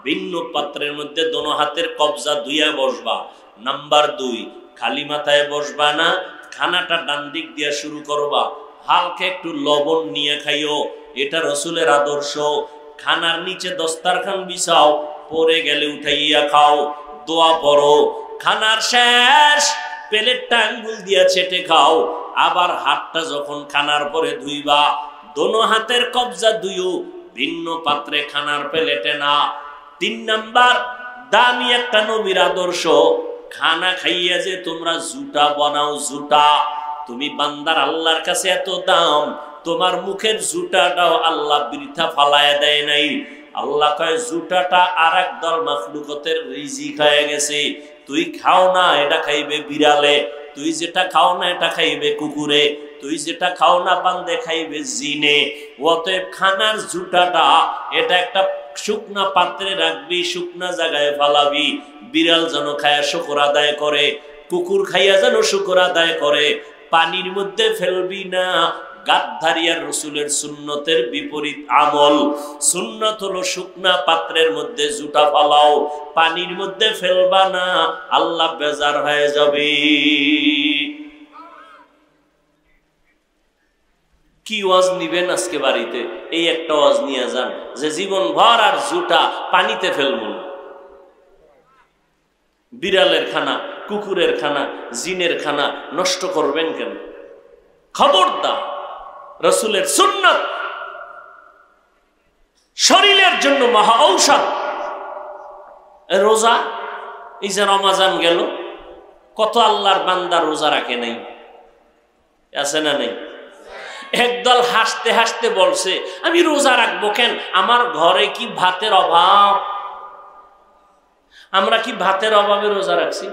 ভিন্ন পাত্রের মধ্যে দোনো হাতের কবজা দুইয়া বসবা। নাম্বার 2, খালি মাথায় বসবা না, খানাটা ডান দিক দিয়ে শুরু করবা, হালকা একটু লবণ নিয়ে খাইও, এটা রাসূলের আদর্শ। খানার নিচে দস্তারখান বিছাও, পরে গেলে উঠাইয়া খাও, দোয়া পড়ো। খানার শেষ প্লেটটা আঙ্গুল দিয়া চেটে খাও, আবার হাতটা যখন খানার পরে ধুইবা, দোনো হাতের কবজা ধুইও, ভিন্ন পাত্রে, খানার প্লেটে না। 3 নাম্বার দামি একটা নবীর আদর্শ, খানা খাইয়া যে তোমরা জুটা বানাও, জুটা। তুমি বান্দার আল্লাহর কাছে এত দাম, তোমার মুখের জুটাটাও আল্লাহ বৃথা ফালায় দেয় নাই। আল্লাহ কয় জুটাটা আর এক দল মাখলুকতের রিজিক হয়ে গেছে, তুই খাও না, এটা খাইবে বিড়ালে, তুই যেটা খাও না এটা খাইবে কুকুরে, তুই যেটা খাও না বান্দে খাইবে জিনে। অতএব খানার জুটাটা এটা একটা শুকনা পাত্রে রাখবি, শুকনা জায়গায় ফালাবি, বিড়াল যেন খায়া শুকর আদায় করে, কুকুর খাইয়া যেন শুকর আদায় করে, পানির মধ্যে ফেলবি না। গাদ্দারিয়ার রাসূলের সুন্নতের বিপরীত আমল। সুন্নত হলো শুকনা পাত্রের মধ্যে জুটা ফালাও, পানির মধ্যে ফেলবা না, আল্লাহ বেজার হয়ে যাবে। কি ওয়াজ নিবেন আজকে বাড়িতে? এই একটা ওয়াজ নিয়ে যান যে জীবন ভর আর জুটা পানিতে ফেলবো না। বিড়ালের খানা, কুকুরের খানা, জিনের খানা নষ্ট করবেন কেন? খবরদার, রাসূলের সুন্নাত শরীরের জন্য মহা ঔষধ। রোজা, এই যে রমাজান গেল, কত আল্লাহর বান্দা রোজা রাখে নাই, আছে না নেই? একদল হাসতে হাসতে বলছে আমি রোজা রাখবো কেন, আমার ঘরে কি ভাতের অভাব? আমরা কি ভাতের অভাবে রোজা রাখছি?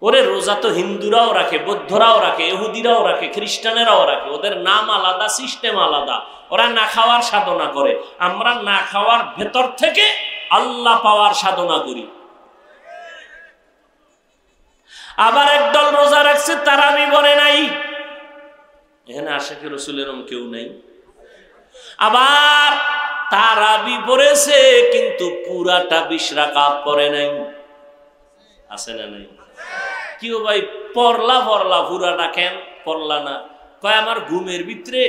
ওরে রোজা তো হিন্দুরাও রাখে, বৌদ্ধরাও রাখে, ইহুদিরাও রাখে, খ্রিস্টানেরাও রাখে, ওদের নাম আলাদা, সিস্টেম আলাদা, ওরা না খাওয়ার সাধনা করে, আমরা না খাওয়ার ভেতর থেকে আল্লাহ পাওয়ার সাধনা করি। আবার একদল রোজা রাখছে তারাবি বলে নাই, এখানে আশিকে রাসূলের কেউ নাই। আবার তারাবি পড়েছে কিন্তু পুরাটা 20 রাকাত পড়ে নাই, আছে না নাই? কিও ভাই পড়লা পুরাটা কেন পড়লা না? কয় আমার ঘুমের ভিতরে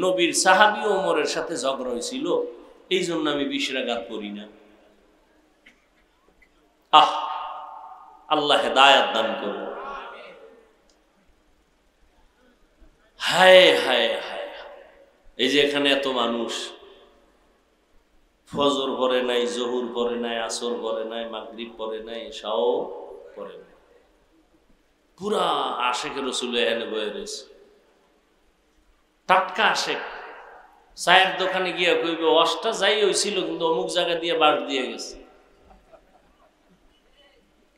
নবীর সাহাবী ওমরের সাথে ঝগড়া হয়েছিল, এই জন্য আমি 20 রাকাত পড়ি না। আল্লাহ হেদায়েত দান করুন। হায় হায় হায়, এই যে এখানে এত মানুষ ফজর পড়ে নাই, জহুর পড়ে নাই, আসর পড়ে নাই, মাগরিব পড়ে নাই, এশাও পড়ে নাই, পুরা আশেকের রসুল এখানে বয়ে রয়েছে। টাটকা আশেক চায়ের দোকানে গিয়ে কইবে অষ্টা যাই হয়েছিল কিন্তু অমুক জায়গা দিয়ে বাস দিয়ে গেছে।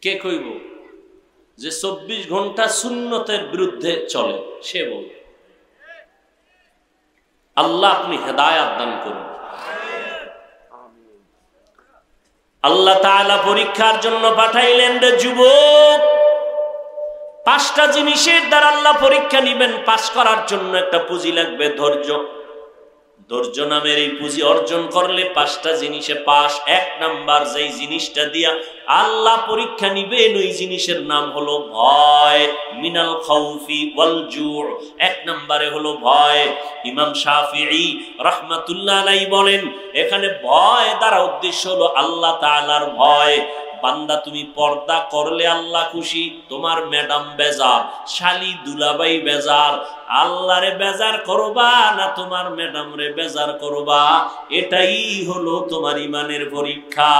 কে কইব? যে 24 ঘন্টা সুন্নতের বিরুদ্ধে চলে সে বল। আল্লাহ আপনি হেদায়েত দান করুন। আল্লাহ তাআলা পরীক্ষার জন্য পাঠাইলেন রে যুবক, 5টা জিনিসের দ্বারা আল্লাহ পরীক্ষা নিবেন। পাস করার জন্য একটা পুঁজি লাগবে, ধৈর্য। ধৈর্য নামের এই পুঁজি অর্জন করলে 5টা জিনিসে পাস। 1 নাম্বার যেই জিনিসটা দিয়া আল্লাহ পরীক্ষা নিবেন ওই জিনিসের নাম হলো ভয়। মিনাল খাউফি ওয়াল জু'। 1 নম্বরে হলো ভয়। ইমাম শাফিঈ রাহমাতুল্লাহ আলাইহি বলেন এখানে ভয় দ্বারা উদ্দেশ্য হলো আল্লাহ তাআলার ভয়। বান্দা তুমি পর্দা করলে আল্লাহ খুশি, তোমার ম্যাডাম বেজার, শালি দুলাভাই বেজার, আল্লাহরে বেজার করবা না তোমার ম্যাডাম রে বেজার করবা, এটাই হলো তোমার ইমানের পরীক্ষা।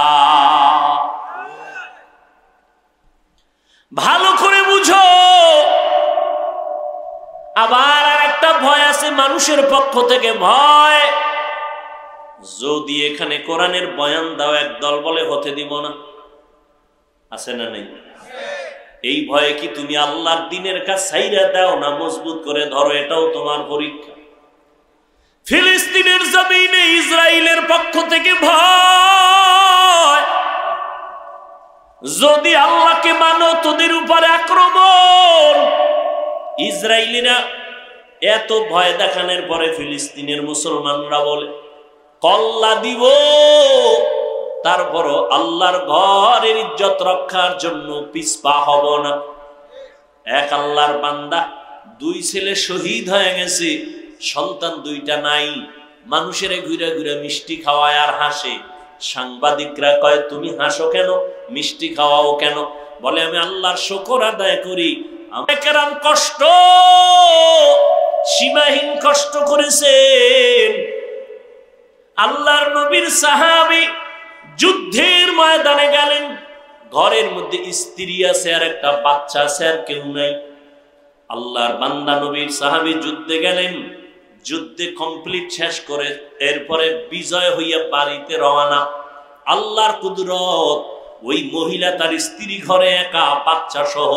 ভালো করে বুঝো। আবার আরেকটা ভয় আছে মানুষের পক্ষ থেকে ভয়। যদি এখানে কোরআনের বয়ান দাও একদল বলে হতে দিব না, আছে না নেই? এই ভয়ে কি তুমি আল্লাহর দ্বীনের কাজ ছাইরা দাও না মজবুত করে ধরো, এটাও তোমার পরীক্ষা। ফিলিস্তিনের জমিনে ইসরায়েলের পক্ষ থেকে ভয়। যদি আল্লাহকে মানো তোদের উপরে আক্রমণ। ইসরায়েলিরা এত ভয় দেখানোর পরে ফিলিস্তিনের মুসলমানরা বলে কল্লা দিব, তারপরও আল্লাহর ঘরের ইজ্জত রক্ষার জন্য পিছপা হব না। এক আল্লাহর বান্দা 2 ছেলে শহীদ হয়ে গেছে, সন্তান 2টা নাই। মানুষের ঘুরে ঘুরে মিষ্টি খাওয়ায় আর হাসে। সাংবাদিকরা কয় তুমি হাসো কেন, মিষ্টি খাওয়াও কেন? বলে আমি আল্লাহর শুকর আদায় করি। কেরাম কষ্ট, সীমাহীন কষ্ট করেছেন। আল্লাহর নবীর সাহাবী যুদ্ধের ময়দানে গেলেন, ঘরের মধ্যে স্ত্রী আছে আর একটা বাচ্চা আছে, আর কেউ নাই। আল্লাহর বান্দা নবীর সাহাবী যুদ্ধে গেলেন, যুদ্ধে কমপ্লিট শেষ করে এরপরে বিজয় হইয়া বাড়িতে রওনা। আল্লাহর কুদরত, ওই মহিলা তার স্ত্রী ঘরে একা, বাচ্চা সহ।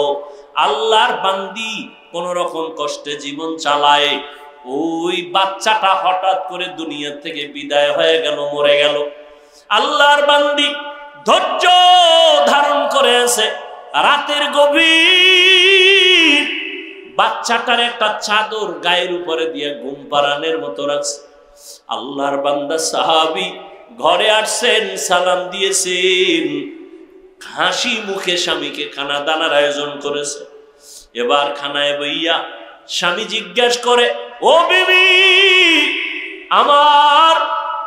আল্লাহর বান্দি কোন রকম কষ্টে জীবন চালায়, ওই বাচ্চাটা হঠাৎ করে দুনিয়া থেকে বিদায় হয়ে গেল, মরে গেল। আল্লাহর বান্দি ধৈর্য ধারণ করে আছে, রাতের গভীর বাচ্চাটার একটা চাদর গায়ের উপরে দিয়ে ঘুম পাড়ানোর মতো রাখছে। আল্লাহর বান্দা সাহাবী ঘরে আসছেন, সালাম দিয়েছেন, হাসি মুখে স্বামীকে খানা দানার আয়োজন করেছে। এবার খানায় বইয়া স্বামী জিজ্ঞাসা করে, ও বিবি, আমার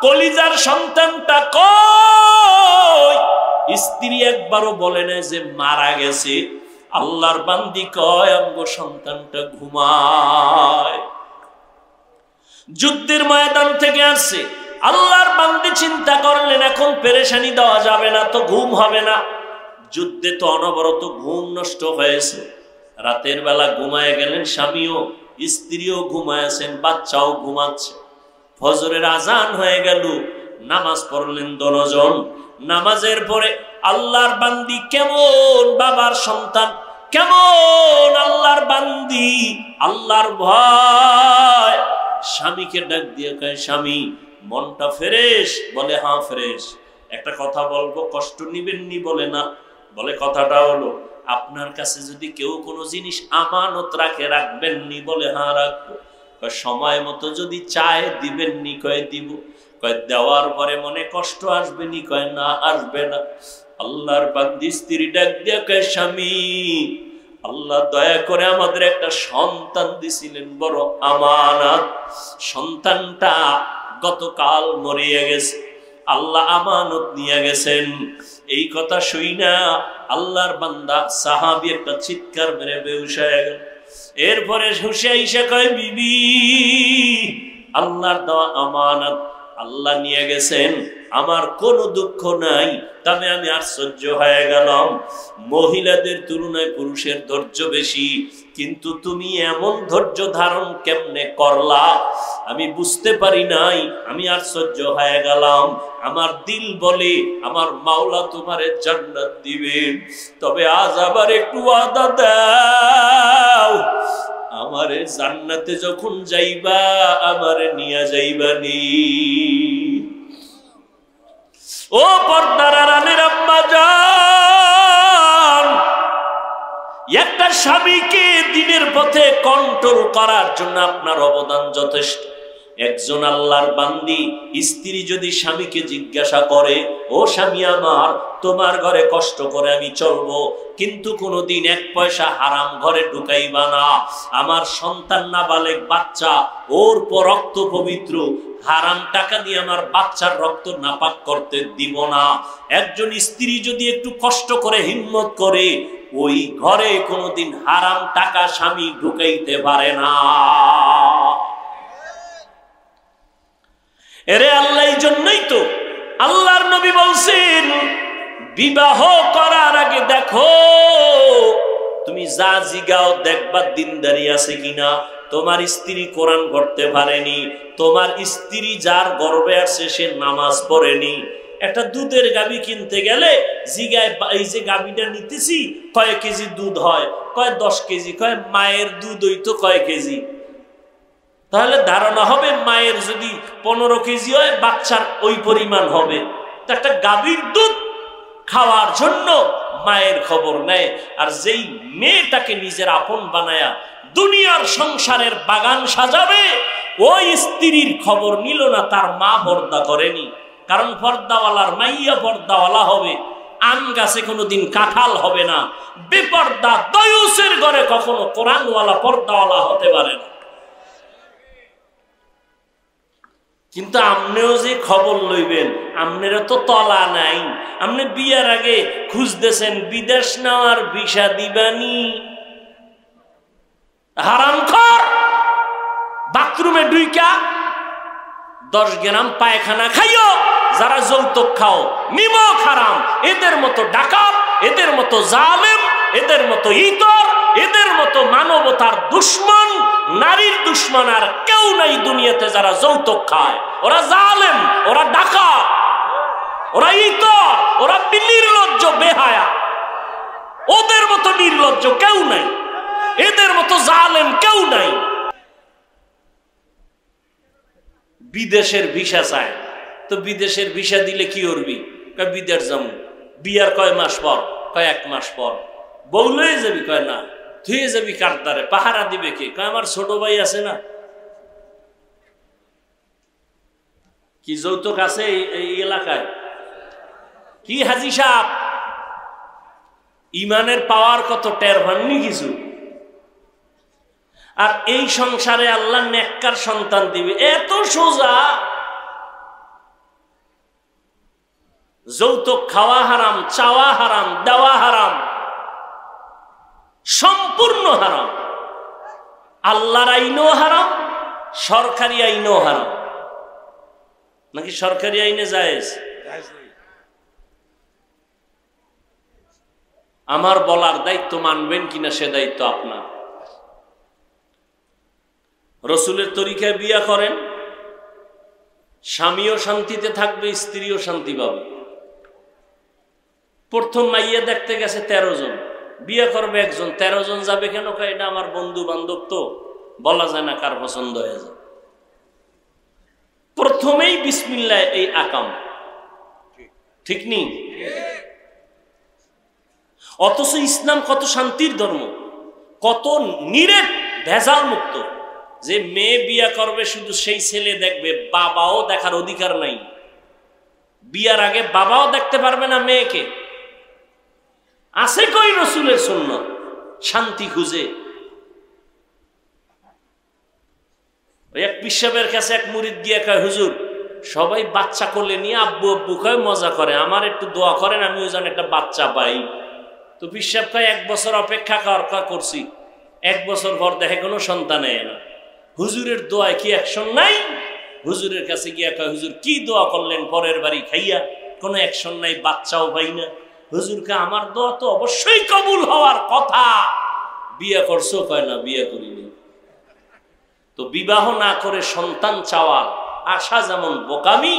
কলিজার সন্তানটা কই? স্ত্রী একবারও বলে না যে মারা গেছে। আল্লাহর বান্দি কয় আমগো সন্তানটা ঘুমায়। যুদ্ধের ময়দান থেকে আসছে, আল্লাহর বান্দি চিন্তা করলেন এখন পেরেশানি দেওয়া যাবে না, তো ঘুম হবে না। যুদ্ধে তো অনবরত ঘুম নষ্ট হয়েছে। রাতের বেলা ঘুমায় গেলেন স্বামীও, স্ত্রীও ঘুমায়ছেন, বাচ্চাও ঘুমাচ্ছে। ফজরের আজান হয়ে গেল, নামাজ পড়লেন দনজন। নামাজের পরে আল্লাহর বান্দি কেমন বাবার সন্তান, কেমন আল্লাহর বান্দি, আল্লাহর ভয়। স্বামীকে ডাক দিয়ে কয়, স্বামী মনটা ফ্রেশ? বলে হ্যাঁ ফ্রেশ। একটা কথা বলবো, কষ্ট নিবেননি? বলে না। বলে কথাটা হলো আপনার কাছে যদি কেউ কোনো জিনিস আমানত রাখে রাখবেননি? বলে হ্যাঁ রাখবো। সময় মতো যদি চায় দিবেননি? কয় দিব। কয় দেওয়ার পরে মনে কষ্ট আসবে নি? কয় না, আসবে না। আল্লাহর বান্দি স্ত্রী ডাক দিয়ে কয়, স্বামী আল্লাহ দয়া করে আমাদের একটা সন্তান দিছিলেন, বড় আমানত। সন্তানটা গতকাল মরিয়া গেছে। আল্লাহ আমানত নিয়ে গেছেন। এই কথা শুই না আল্লাহর বান্দা সাহাবী একটা চিৎকার মেরে বেহুশ হয়ে গেল। এরপরে হুশে আইসা কয়, বিবি আল্লাহর দেওয়া আমানত আল্লাহ নিয়ে গেছেন, আমার কোনো দুঃখ নাই, তবে আমি আশ্চর্য হয়ে গেলাম, মহিলাদের তুলনায় পুরুষের ধৈর্য বেশি, কিন্তু তুমি এমন ধৈর্য ধারণ কেমনে করলা আমি বুঝতে পারি নাই, আমি আশ্চর্য হয়ে গেলাম। আমার দিল বলে আমার মাওলা তোমারে জান্নাত দিবেন, তবে আজ আবার একটু ওয়াদা দাও, আমারে জান্নাতে যখন যাইবা আমারে নিয়ে যাইবা নি। ও পর্দার আড়ালের আম্মা জান, একটা স্বামীকে দিনের পথে কন্ট্রোল করার জন্য আপনার অবদান যথেষ্ট। একজন আল্লাহর বান্দি স্ত্রী যদি স্বামীকে জিজ্ঞাসা করে, ও স্বামী আমার, তোমার ঘরে কষ্ট করে আমি চলবো, কিন্তু কোনোদিন এক পয়সা হারাম ঘরে ঢুকাইবা না, আমার সন্তান নাবালেগ বাচ্চা, ওর রক্ত পবিত্র, হারাম টাকা দিয়ে আমার বাচ্চার রক্ত নাপাক করতে দিব না। একজন স্ত্রী যদি একটু কষ্ট করে হিম্মত করে, ওই ঘরে কোনোদিন হারাম টাকা স্বামী ঢুকাইতে পারে না। এরে আল্লাহ, এই জন্যই তো আল্লাহর নবী বলছেন, বিবাহ করার আগে দেখো তুমি যা জিগাও দেখবা দিনদারি আছে কিনা। তোমার স্ত্রী কোরআন পড়তে পারেনি, তোমার স্ত্রী যার গর্বে আছে সে নামাজ পড়েনি। একটা দুধের গাভী কিনতে গেলে জিগায়, এই যে গাভীটা নিতেছি কয় কেজি দুধ হয়, কয় 10 কেজি, কয় মায়ের দুধ হইতো কয় কেজি, তাহলে ধারণা হবে মায়ের যদি 15 কেজি হয় বাচ্চার ওই পরিমাণ হবে। তো একটা গাভীর দুধ খাওয়ার জন্য মায়ের খবর নেয়, আর যেই মেয়েটাকে নিজের আপন বানায়া দুনিয়ার সংসারের বাগান সাজাবে, ওই স্ত্রীর খবর নিল না, তার মা পর্দা করেনি। কারণ পর্দাওয়ালার মাইয়া পর্দাওয়ালা হবে, আম গাছে কোনোদিন কাঁঠাল হবে না। বেপর্দা দয়ুসের ঘরে কখনো কোরআনওয়ালা পর্দাওয়ালা হতে পারে না। কিন্তু আপনিও যে খবর লইবেন, আপনারা তো তলা নাই, আপনি বিয়ার আগে খুঁজতেছেন বিদেশ নেওয়ার ভিসা দিবানি। হারামখোর, বাথরুমে ঢুইকা 10 গ্রাম পায়খানা খাইও, যারা যৌতুক খাও নিমক হারাম, এদের মতো ডাকাত, এদের মতো জালেম, এদের মতো ইতর, এদের মতো মানবতার দুশ্মন, নারীর দুশ্মন আর কেউ নাই দুনিয়াতে যারা যৌতুক খায়। ওরা জালেম, ওরা ডাকাত, ওরা ইতর, ওরা নির্লজ্জ বেহায়া, ওদের মতো নির্লজ্জ কেউ নাই, এদের মতো জালেম কেউ নাই। বিদেশের ভিসা চায়, তো বিদেশের ভিসা দিলে কি করবি? কয় বিদেশ যাবো। বিয়ার কয় মাস পর? কয় 1 মাস পর। বউ লয়ে যাবি? কয় না। ধুয়ে যাবি কার দ্বারে? পাহারা দিবে কে? কয় আমার ছোট ভাই আছে না। কি যৌতুক আছে এই এলাকায়? কি হাজি সাহেব, ইমানের পাওয়ার কত টের পাননি কিছু? আর এই সংসারে আল্লাহ নেককার সন্তান দিবে, এত সোজা। যৌতুক খাওয়া হারাম, চাওয়া হারাম, দেওয়া হারাম, সম্পূর্ণ হারাম। আল্লাহর আইনও হারাম, সরকারি আইনও হারাম। নাকি সরকারি আইনে জায়েজ? আমার বলার দায়িত্ব মানবেন কিনা সে দায়িত্ব আপনার। রসুলের তরিকায় বিয়া করেন, স্বামীও শান্তিতে থাকবে, স্ত্রীও শান্তি পাবে। প্রথম মাইয়া দেখতে গেছে 13 জন, বিয়ে করবে একজন, 13 জন যাবে কেন? এটা আমার বন্ধু বান্ধব, তো বলা যায় না কার পছন্দ হয়ে যায়। প্রথমেই বিসমিল্লাহ এই আকাম, ঠিক নেই? অথচ ইসলাম কত শান্তির ধর্ম, কত নিরেট ভেজাল মুক্ত। যে মেয়ে বিয়া করবে শুধু সেই ছেলে দেখবে, বাবাও দেখার অধিকার নাই। বিয়ার আগে বাবাও দেখতে পারবে না মেয়েকে। আছে কই রসুলের সুন্নাত? শান্তি খুঁজে ওই এক পিসাবের কাছে এক মুরিদ গিয়া কয়, হুজুর সবাই বাচ্চা কোলে নিয়ে আব্বু আব্বু কয় মজা করে, আমার একটু দোয়া করেন আমিও যেন একটা বাচ্চা পাই। তো পীর সাহেব কয় 1 বছর অপেক্ষা করছি, 1 বছর পর দেখে কোনো সন্তান এয় না। হুজুরের দোয়ায় কি অ্যাকশন নাই? হুজুরের কাছে গিয়া কয় হুজুর কি দোয়া করলেন পরের বাড়ি খাইয়া, কোনো অ্যাকশন নাই, বাচ্চাও পাই না। হুজুরকে আমার দোয়া তো অবশ্যই কবুল হওয়ার কথা। বিয়ে করছো? কয় না, বিয়ে করিনি। তো বিবাহ না করে সন্তান চাওয়া আশা যেমন বোকামি,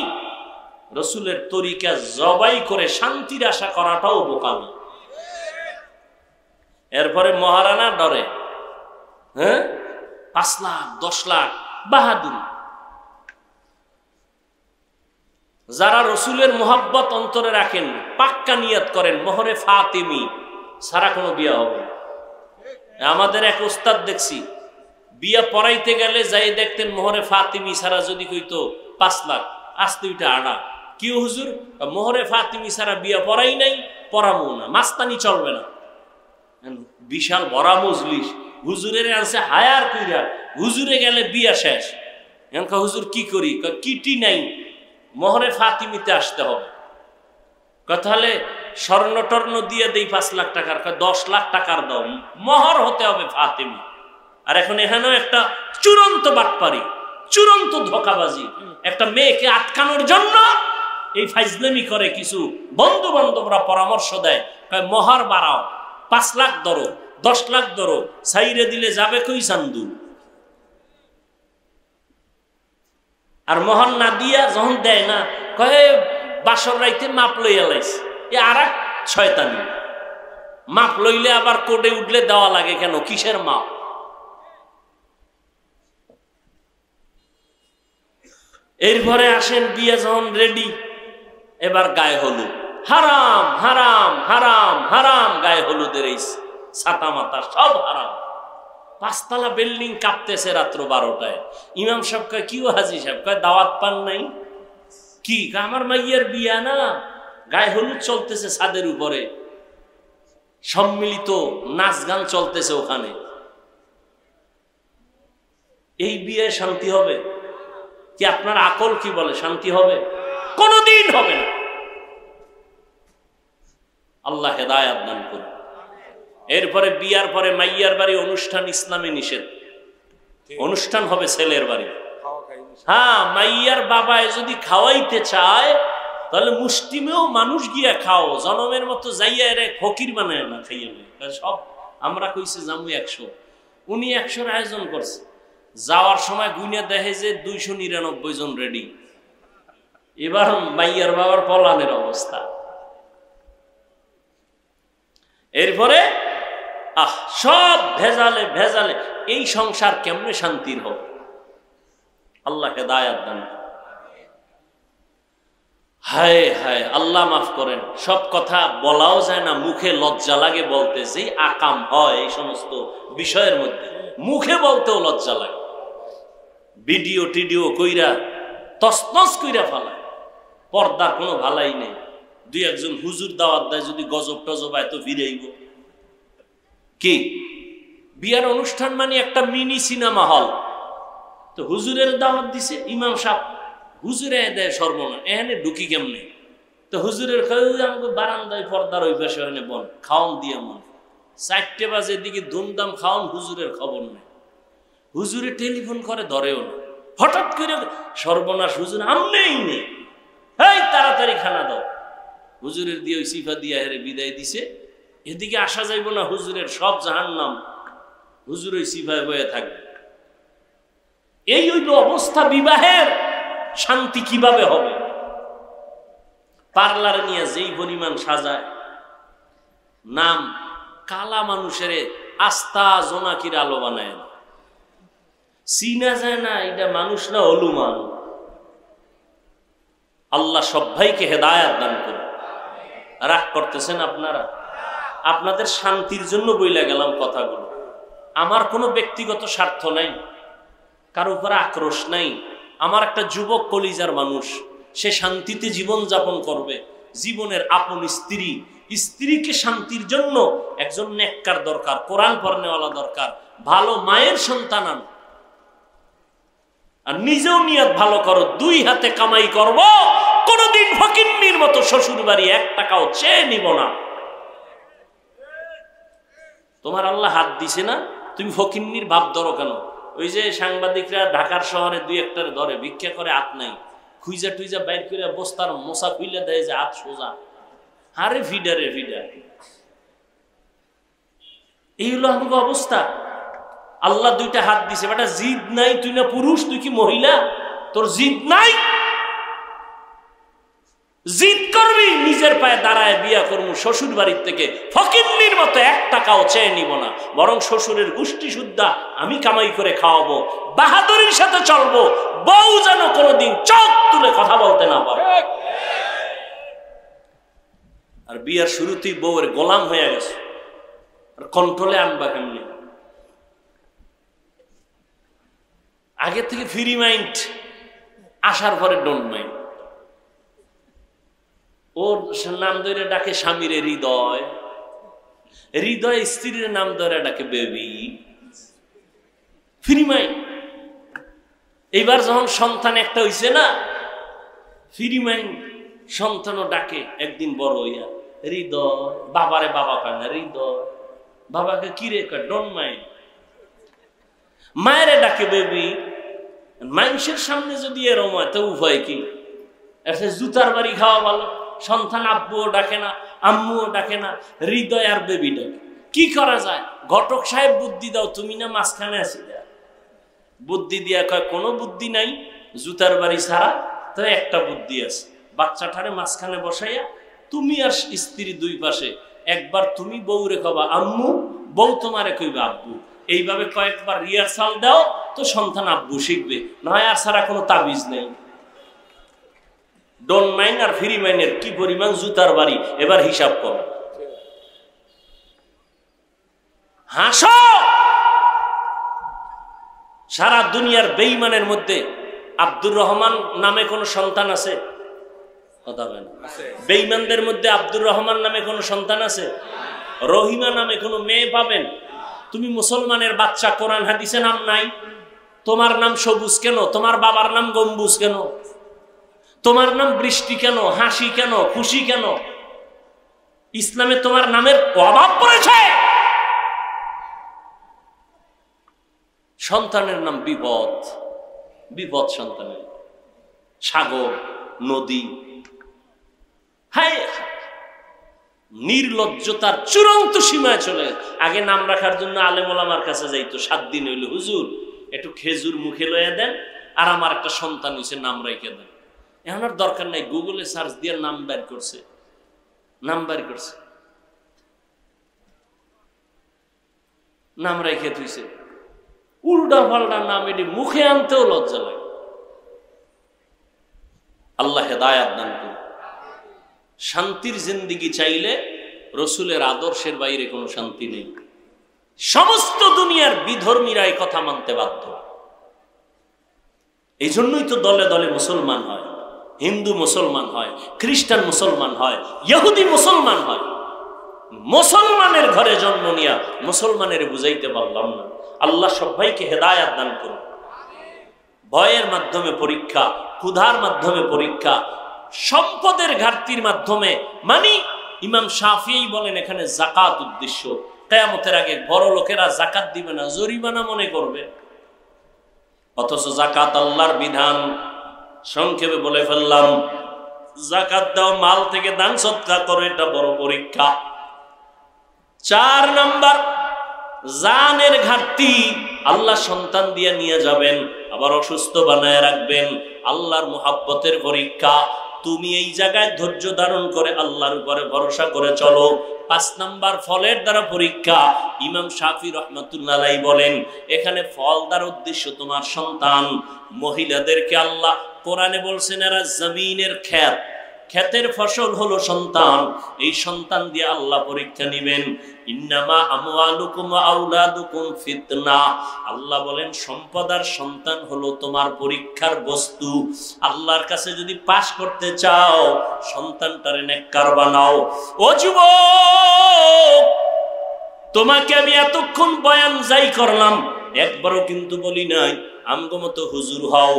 রসুলের তরিকা জবাই করে শান্তির আশা করাটাও বোকামি। এরপরে মহারানা ডরে, হ্যাঁ 5 লাখ 10 লাখ বাহাদুরি। যারা রসুলের মোহাব্বত অন্তরে রাখেন, পাক্কা নিয়ত করেন মোহরে ফাতিমি সারা কোনো বিয়া হবে না। আমাদের এক ওস্তাদ দেখছি বিয়া পড়াইতে গেলে যাই দেখতেন মোহরে ফাতিমি সারা যদি কইতো 5 লাখ, আসতে ওইটা আড়া। কি হুজুর? মোহরে ফাতিমি সারা বিয়া পড়াই নাই, পড়াবো না, মাস্তানি চলবে না। বিশাল বড় মজলিস, হুজুরের আছে হায়ার কইরা, হুজুরে গেলে বিয়া শেষ। এখন হুজুর কি করি? কিটি নাই, মোহরে ফাতিমিতে আসতে হবে। তাহলে স্বর্ণ টর্ণ দিয়ে দেই 5 লাখ টাকার, 10 লাখ টাকার দাও, মোহর হতে হবে ফাতিমি। আর এখন এখানেও একটা চূড়ান্ত বাটপারি, চূড়ান্ত ধোঁকাবাজি, একটা মেয়েকে আটকানোর জন্য এই ফাইজলামি করে কিছু বন্ধু বান্ধবরা পরামর্শ দেয়, মোহর বাড়াও, 5 লাখ ধরো, 10 লাখ ধরো, সাইরে দিলে যাবে কই চান্দু। আর মোহর না দিয়া যখন দেয় না, কয়ে বাসর রাইতে মাপ লইয়া লাইছে। এ আর এক শয়তানি। মাপ লইলে আবার কোর্টে উঠলে দেওয়া লাগে কেন? কিসের মাপ? এরপরে আসেন বিয়ে যখন রেডি, এবার গায়ে হলুদ, হারাম হারাম হারাম হারাম, গায়ে হলুদের এই ছাতা মাতা সব হারাম। 5 তলা বিল্ডিং কাঁপতেছে রাত্র 12টায়। ইমাম সাহেব কয় কি হাজি সাহেব? কয় দাওয়াত পান নাই? কি? আমার মাইয়ের বিয়া না, গায়ে হলুদ চলতেছে ছাদের উপরে, সম্মিলিত নাচ গান চলতেছে ওখানে। এই বিয়ে শান্তি হবে কি? আপনার আকল কি বলে শান্তি হবে? কোনদিন হবে না। আল্লাহ হেদায়েত দান করুন। এরপরে বিয়ার পরে মাইয়ার বাড়ি অনুষ্ঠান ইসলামে নিষেধ। অনুষ্ঠান হবে ছেলের বাড়ি। হ্যাঁ, মাইয়ার বাবায় যদি খাওয়াইতে চায় তাহলে মুষ্টিমেও মানুষ গিয়া খাও, জনমের মতো যাইয়া এর ফকির বানায় না, খাইয়ে সব। আমরা কইছে জামু 100, উনি 100-র আয়োজন করছে। যাওয়ার সময় গুইনা দেখে যে 299 জন রেডি। এবার মাইয়ার বাবার পলানের অবস্থা। এরপরে সব ভেজালে ভেজালে এই সংসার কেমনে শান্তির হবে? আল্লাহ হেদায়েত দান। হায় হায়, আল্লাহ মাফ করেন। সব কথা বলাও যায় না, মুখে লজ্জা লাগে বলতে। যেই আকাম হয় এই সমস্ত বিষয়ের মধ্যে, মুখে বলতেও লজ্জা লাগে। ভিডিও টিডিও কইরা তসনস কইরা ফেলায়, পর্দার কোনো ভালাই নেই। 2-1 হুজুর দাওয়াত দেয়, যদি গজব টজব এত ফিরেইব কি? বিয়ার অনুষ্ঠান মানে একটা মিনি সিনেমা হল। তো হুজুরের দাওয়াত দিছে ইমাম সাহেব, হুজুরে দেয় সর্বনা, এখানে ঢুকি কেমনে? তো হুজুরের আমাকে বারান্দায় পর্দার ওই পাশে এখানে বল খাওয়ান দিয়া মন 4টে বাজে দিকে ধুমধাম খাওয়ান, হুজুরের খবর নেই। হুজুরে টেলিফোন করে, ধরেও না। হঠাৎ করে সর্বনাশ, হুজুর আমনেই নেই, এই তাড়াতাড়ি খানা দাও। হুজুরের দিয়ে ওই সিফা দিয়া হেরে বিদায় দিছে। এদিকে আসা যাইব না, হুজুরের সব জাহান্নাম, হুজুর ওই সিফায় বয়ে থাকবে। এই হইল অবস্থা। বিবাহের শান্তি কিভাবে হবে? পার্লারে নিয়ে যেই পরিমাণ সাজায়, নাম কালা মানুষের আস্থা জোনাকির আলো বানায়, চিনা যায় না এটা মানুষ না হলুমান। আল্লাহ সব ভাইকে হেদায়েত দান করুন। রাগ করতেছেন আপনারা? আপনাদের শান্তির জন্য বইলা গেলাম কথাগুলো। আমার কোনো ব্যক্তিগত স্বার্থ নাই, কারো উপর আক্রোশ নাই। আমার একটা যুবক কলিজার মানুষ, সে শান্তিতে জীবন যাপন করবে। জীবনের আপন স্ত্রী, স্ত্রীকে শান্তির জন্য একজন নেককার দরকার, কোরআন পড়নেওয়ালা দরকার, ভালো মায়ের সন্তান। আর নিজেও নিয়ত ভালো করো, 2 হাতে কামাই করব, কোনদিন ফকিন্নির মতো শ্বশুর বাড়ি 1 টাকাও চেয়ে নিব না। তোমার আল্লাহ হাত দিছে না, তুমি ফকিন্নির ভাব ধরো কেন? ওই যে সাংবাদিকরা ঢাকার শহরে 2-1টার ধরে ভিক্ষা করে, হাত নাই, খুইজা টুইজা বাইর করে বস্তার মশা খুইলে দেয় যে হাত সোজা। আরে ফিডারে ফিডার, এই হলো আমাকে অবস্থা। আল্লাহ 2টা হাত দিছে, বেটা জিদ নাই, তুই না পুরুষ, তুই কি মহিলা? তোর জিদ নাই, জিদ করবি, নিজের পায়ে দাঁড়ায় বিয়া করবো, শ্বশুর বাড়ির থেকে ফকিন্নির মতো 1 টাকাও চেয়ে নিব না, বরং শ্বশুরের গোষ্ঠী সুদ্ধা আমি কামাই করে খাওয়াবো, বাহাদুরির সাথে চলবো, বউ যেন কোনোদিন চোখ তুলে কথা বলতে না পারে। আর বিয়ার শুরুতেই বউয়ের গোলাম হয়ে গেছে, আর কন্ট্রোলে আনবা কেমনি? আগে থেকে ফ্রি মাইন্ড, আসার পরে ডোন্ট মাইন্ড। ওর নাম ধরে ডাকে স্বামীর হৃদয়, হৃদয় স্ত্রীর নাম ধরে ডাকে বেবি, ফ্রি মাইন্ড। এইবার যখন সন্তান একটা হইছে না, ফ্রি মাইন্ড, সন্তানও ডাকে একদিন বড় হইয়া হৃদয়, বাবারে বাবা কয় না, হৃদয়, বাবাকে কিরে কয় ডোন্ট মাইন্ড, মায়েরে ডাকে বেবি। মানুষের সামনে যদি এরম হয় তো উভয় কি? একটা জুতার বাড়ি খাওয়া ভালো, সন্তান আব্বুও ডাকে না, আম্মুও ডাকে না, হৃদয় আর বেবি ডাকে। কি করা যায়? ঘটক সাহেব বুদ্ধি দাও, তুমি না মাঝখানে আছি, বুদ্ধি দিয়া কয় কোনো বুদ্ধি নাই, জুতার বাড়ি ছাড়া তো একটা বুদ্ধি আছে, বাচ্চাটারে মাঝখানে বসাইয়া তুমি আর স্ত্রী 2 পাশে, একবার তুমি বউরে কবা আম্মু, বউ তোমারে কইবা আব্বু, এইভাবে কয়েকবার রিহার্সাল দাও তো সন্তান আব্বু শিখবে, নয় আর ছাড়া কোনো তাবিজ নেই। ডোন্ট মাইন্ড আর ফ্রি মাইন্ডের কি পরিমাণ জুতার বাড়ি, এবার হিসাব কর। হাসো, সারা দুনিয়ার বেঈমানের মধ্যে আব্দুর রহমান নামে কোন সন্তান আছে? কথা বলেন। বেঈমানদের মধ্যে আব্দুর রহমান নামে কোন সন্তান আছে? রহিমা নামে কোন মেয়ে পাবেন? তুমি মুসলমানের বাচ্চা, কোরআন হাদিসে নাম নাই, তোমার নাম সবুজ কেন? তোমার বাবার নাম গম্বুজ কেন? তোমার নাম বৃষ্টি কেন? হাসি কেন? খুশি কেন? ইসলামে তোমার নামের অভাব পড়েছে। সন্তানের নাম বিপদ, বিপদ সন্তানের, সাগর, নদী। হ্যাঁ, নির্লজ্জতার চূড়ান্ত সীমায় চলে। আগে নাম রাখার জন্য আলেম ওলামার কাছে যাইতো, 7 দিন হইল, হুজুর একটু খেজুর মুখে লইয়া দেন, আর আমার একটা সন্তান হয়েছে, নাম রাইখে দেন। এখন আর দরকার নাই, গুগলে সার্চ দিয়ে নাম বের করছে, নাম বের করছে, নাম রাইখে থুইছে। উল্টা পাল্টা নাম, এটি মুখে আনতেও লজ্জা লাগে। আল্লাহ হেদায়াত দান করুন। শান্তির জিন্দিগি চাইলে রসুলের আদর্শের বাইরে কোনো শান্তি নেই। সমস্ত দুনিয়ার বিধর্মীরা এই কথা মানতে বাধ্য। এই জন্যই তো দলে দলে মুসলমান হয়, হিন্দু মুসলমান হয়, খ্রিস্টান মুসলমান হয়, ইহুদি মুসলমান হয়। মুসলমানের ঘরে জন্ম নিয়া মুসলমানের বুঝাইতে পারলাম না। আল্লাহ সবাইকে হেদায়াত দান করুন। ভয়ের মাধ্যমে পরীক্ষা, ক্ষুধার মাধ্যমে পরীক্ষা, সম্পদের ঘাটতির মাধ্যমে, মানে ইমাম শাফিঈ বলেন এখানে যাকাত উদ্দেশ্য। কিয়ামতের আগে বড় লোকেরা যাকাত দিবে না, জরিমানা মনে করবে, অথচ যাকাত আল্লাহর বিধান। সংক্ষেপে বলে ফেললাম, যাকাত দাও, মাল থেকে দান সদকা করো, এটা বড় পরীক্ষা। 4 নাম্বার, জানের ঘাটতি, আল্লাহ সন্তান দিয়ে নিয়ে যাবেন, আবার অসুস্থ বানায় রাখবেন, আল্লাহর মুহাব্বতের পরীক্ষা। তুমি এই জায়গায় ধৈর্য ধারণ করে আল্লাহর উপরে ভরসা করে চলো। 5 নাম্বার, ফলের দ্বারা পরীক্ষা। ইমাম শাফি রহমাতুল্লাহ আলাইহি বলেন এখানে ফল দ্বারা উদ্দেশ্য তোমার সন্তান। মহিলাদেরকে আল্লাহ কোরআনে বলছেন এরা জমিনের ক্ষেত, ক্ষেতের ফসল হলো সন্তান। এই সন্তান দিয়ে আল্লাহ পরীক্ষা নেবেন। ইন্নামা আমওয়ালুকুম ওয়া আওলাদুকুম ফিতনা। আল্লাহ বলেন সম্পদ আর সন্তান হলো তোমার পরীক্ষার বস্তু। আল্লাহর কাছে যদি পাস করতে চাও, সন্তানটারে নেককার বানাও। ও যুবক, তোমাকে আমি এতক্ষণ বয়ান যাই করলাম, একবারও কিন্তু বলি নাই আমগো মতো হুজুর হও,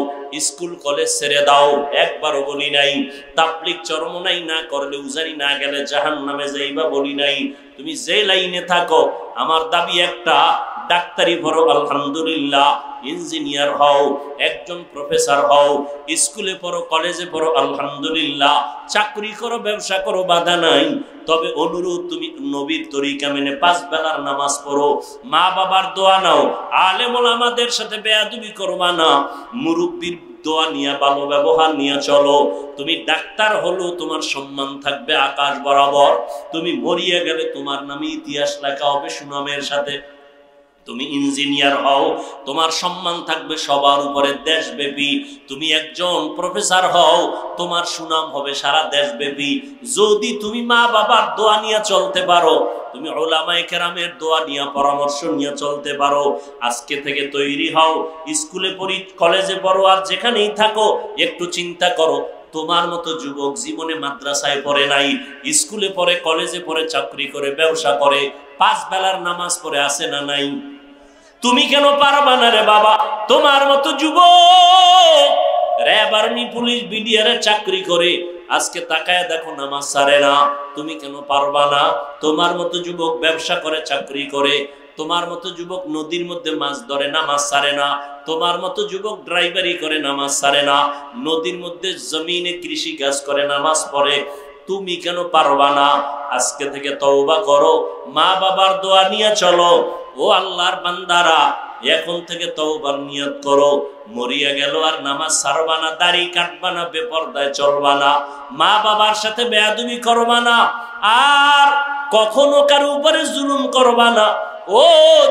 স্কুল কলেজ ছেড়ে দাও, একবারও বলি নাই। তাবলীগ চরমনাই না করলে, উজারি না গেলে জাহান্নামে যাইবা বলি নাই। তুমি যে লাইনে থাকো, আমার দাবি একটা, ডাক্তারি পড়ো আলহামদুলিল্লাহ, ইঞ্জিনিয়ার হও, একজন প্রফেসর হও, স্কুলে পড়ো, কলেজে পড়ো আলহামদুলিল্লাহ, চাকরি করো, ব্যবসা করো, বাধা নাই। তবে অনুরোধ, তুমি নবীর তরিকা মেনে 5 বেলার নামাজ পড়ো, মা বাবার দোয়া নাও, আলেম ওলামাদের সাথে বেয়াদবি করবা না, মুরব্বির দোয়া নিয়ে, ভালো ব্যবহার নিয়ে চলো। তুমি ডাক্তার হলো, তোমার সম্মান থাকবে আকাশ বরাবর। তুমি মরিয়া গেলে তোমার নামে ইতিহাস লেখা হবে সুনামের সাথে। তুমি ইঞ্জিনিয়ার হও, তোমার সম্মান থাকবে সবার উপরে দেশব্যাপী। তুমি একজন প্রফেসর হও, তোমার সুনাম হবে সারা দেশব্যাপী। যদি তুমি মা বাবার দোয়া নিয়ে চলতে পারো, তুমি উলামায়ে কেরামের দোয়া নিয়ে, পরামর্শ নিয়ে চলতে পারো, আজকে থেকে তৈরি হও। স্কুলে পড়ি, কলেজে পড়ো, আর যেখানেই থাকো, একটু চিন্তা করো, তোমার মতো যুবক জীবনে মাদ্রাসায় পড়ে নাই, স্কুলে পড়ে, কলেজে পড়ে, চাকরি করে, ব্যবসা করে, 5 বেলার নামাজ পড়ে আছে না নাই? তুমি কেন পারবা না রে বাবা? তোমার মতো যুবক র্যাব, আর্মি, পুলিশ, বিডিআরে চাকরি করে, আজকে তাকায় দেখো নামাজ ছাড়ে না। তুমি কেন পারবা না? তোমার মতো যুবক ব্যবসা করে, চাকরি করে, তোমার মতো যুবক নদীর মধ্যে মাছ ধরে, নামাজ ছাড়ে না। তোমার মতো যুবক ড্রাইভারি করে, নামাজ ছাড়ে না। নদীর মধ্যে জমিনে কৃষি কাজ করে, নামাজ পড়ে। তুমি কেন পারবা না? আজকে থেকে তওবা করো, মা বাবার দোয়া নিয়ে চলো। ও আল্লাহর বান্দারা, এখন থেকে তওবার নিয়ত করো। মরিয়া গেল আর নামাজ ছাড়বা না, দাড়ি কাটবা না, বেপরদায় চলবা না, মা বাবার সাথে বেয়াদবি করবা না, আর কখনো কারো উপরে জুলুম করবা না। ও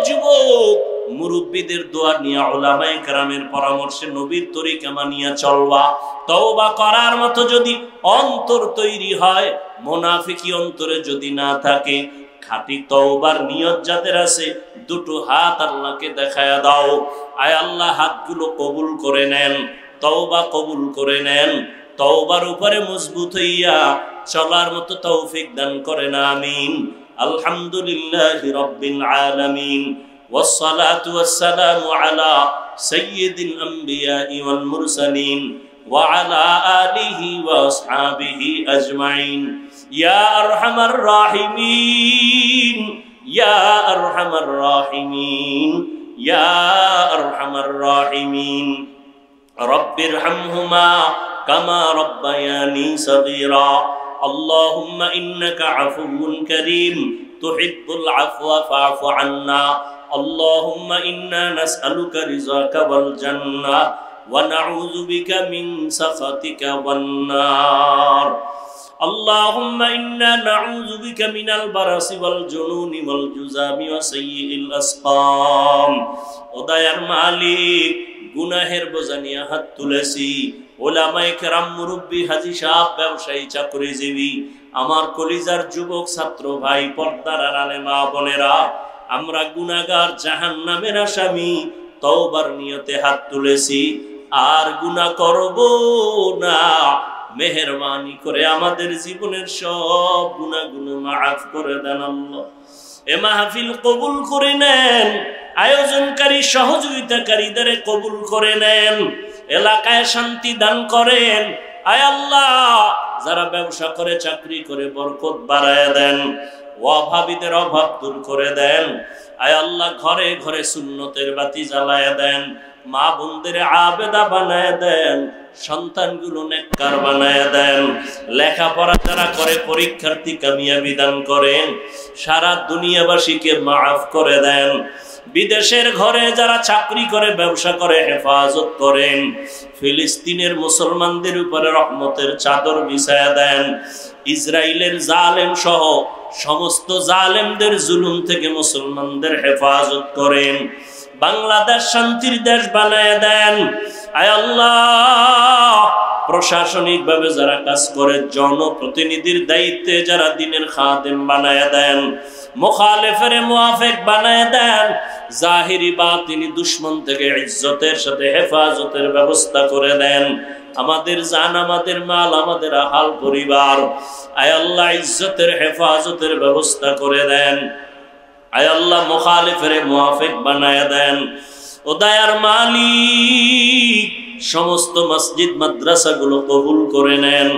যুবক, মুরব্বীদের দোয়া নিয়ে, উলামায়ে কেরামের পরামর্শে, নবীর তরিকা মানিয়া চলবা। তওবা করার মতো যদি অন্তর তৈরি হয়, মুনাফিকি অন্তরে যদি না থাকে, খাঁটি তওবার নিয়ত যাদের আছে, দুটো হাত আল্লাহকে দেখায়া দাও। আয় আল্লাহ, হাতগুলো কবুল করে নেন, তওবা কবুল করে নেন, তওবার উপরে মজবুত হইয়া চলার মতো তৌফিক দান করেন, আমিন। আলহামদুলিল্লাহি রাব্বিল আলামিন, والصلاة والسلام على سيد الأنبياء والمرسلين وعلى آله وأصحابه أجمعين. يا أرحم الراحمين، يا أرحم الراحمين، يا أرحم الراحمين. رب ارحمهما كما ربياني صغيرا. اللهم إنك عفو كريم تحب العفو فاعف عنا. اللهم إنا نسألك رضاك والجنة ونعوذ بك من سخطك والنار. اللهم إنا نعوذ بك من البرص والجنون والجذام وسيء الأسقام. ওদায়ার মালিক, গুনাহের বোঝা নিয়ে হাত তুলেছি। ওলামায়ে কেরাম, মুরব্বী, হাজী সাহেব, ব্যবসায়ী, চাকরিজীবী, আমার কলিজার যুবক ছাত্র ভাই, পর্দার আড়ালে মা বোনেরা, আমরা গুনাহগার, জাহান্নামের আসামি। তওবার নিয়তে হাত তুলেছি, আর গুনাহ করব না। মেহেরবানি করে আমাদের জীবনের সব গুনাহগুলো মাফ করে দেন আল্লাহ। এ মাহফিল কবুল করে নেন, আয়োজনকারী, সহযোগিতাকারীদের কবুল করে নেন, এলাকায় শান্তি দান করেন। আয় আল্লাহ, যারা ব্যবসা করে, চাকরি করে, বরকত বাড়ায় দেন, অভাবীদের অভাব দূর করে দেন। আয় আল্লাহ, ঘরে ঘরে সুন্নতের বাতি জ্বালায় দেন, মা বোনদের আবেদা বানায় দেন, সন্তানগুলো নেককার বানায় দেন। লেখাপড়া যারা করে, পরীক্ষার্থী কামিয়াবি দান করেন। সারা দুনিয়াবাসীকে মাফ করে দেন। বিদেশের ঘরে যারা চাকরি করে, ব্যবসা করে, হেফাজত করেন। ফিলিস্তিনের মুসলমানদের উপরে রহমতের চাদর বিছায়া দেন। ইসরায়েলের জালেম সহ সমস্ত জালেমদের জুলুম থেকে মুসলমানদের হেফাজত করেন। বাংলাদেশ শান্তির দেশ বানায় দেন। আয় আল্লাহ, প্রশাসনিক ভাবে যারা কাজ করে, জনপ্রতিনিধির দায়িত্বে যারা দিনের খাদেম বানায় দেন, মুখালেফের মুআফিক বানায় দেন। জাহিরি বাতিনি দুশমন থেকে ইজ্জতের সাথে হেফাজতের ব্যবস্থা করে দেন। আমাদের জান, আমাদের মাল, আমাদের আহাল পরিবার, আয় আল্লাহ, ইজ্জতের হেফাজতের ব্যবস্থা করে দেন। আয় আল্লাহ মুখালিফের মুওয়াফিক বানায়া দেন। ও দয়ার মালিক, সমস্ত মসজিদ মাদ্রাসাগুলো কবুল করে নেন।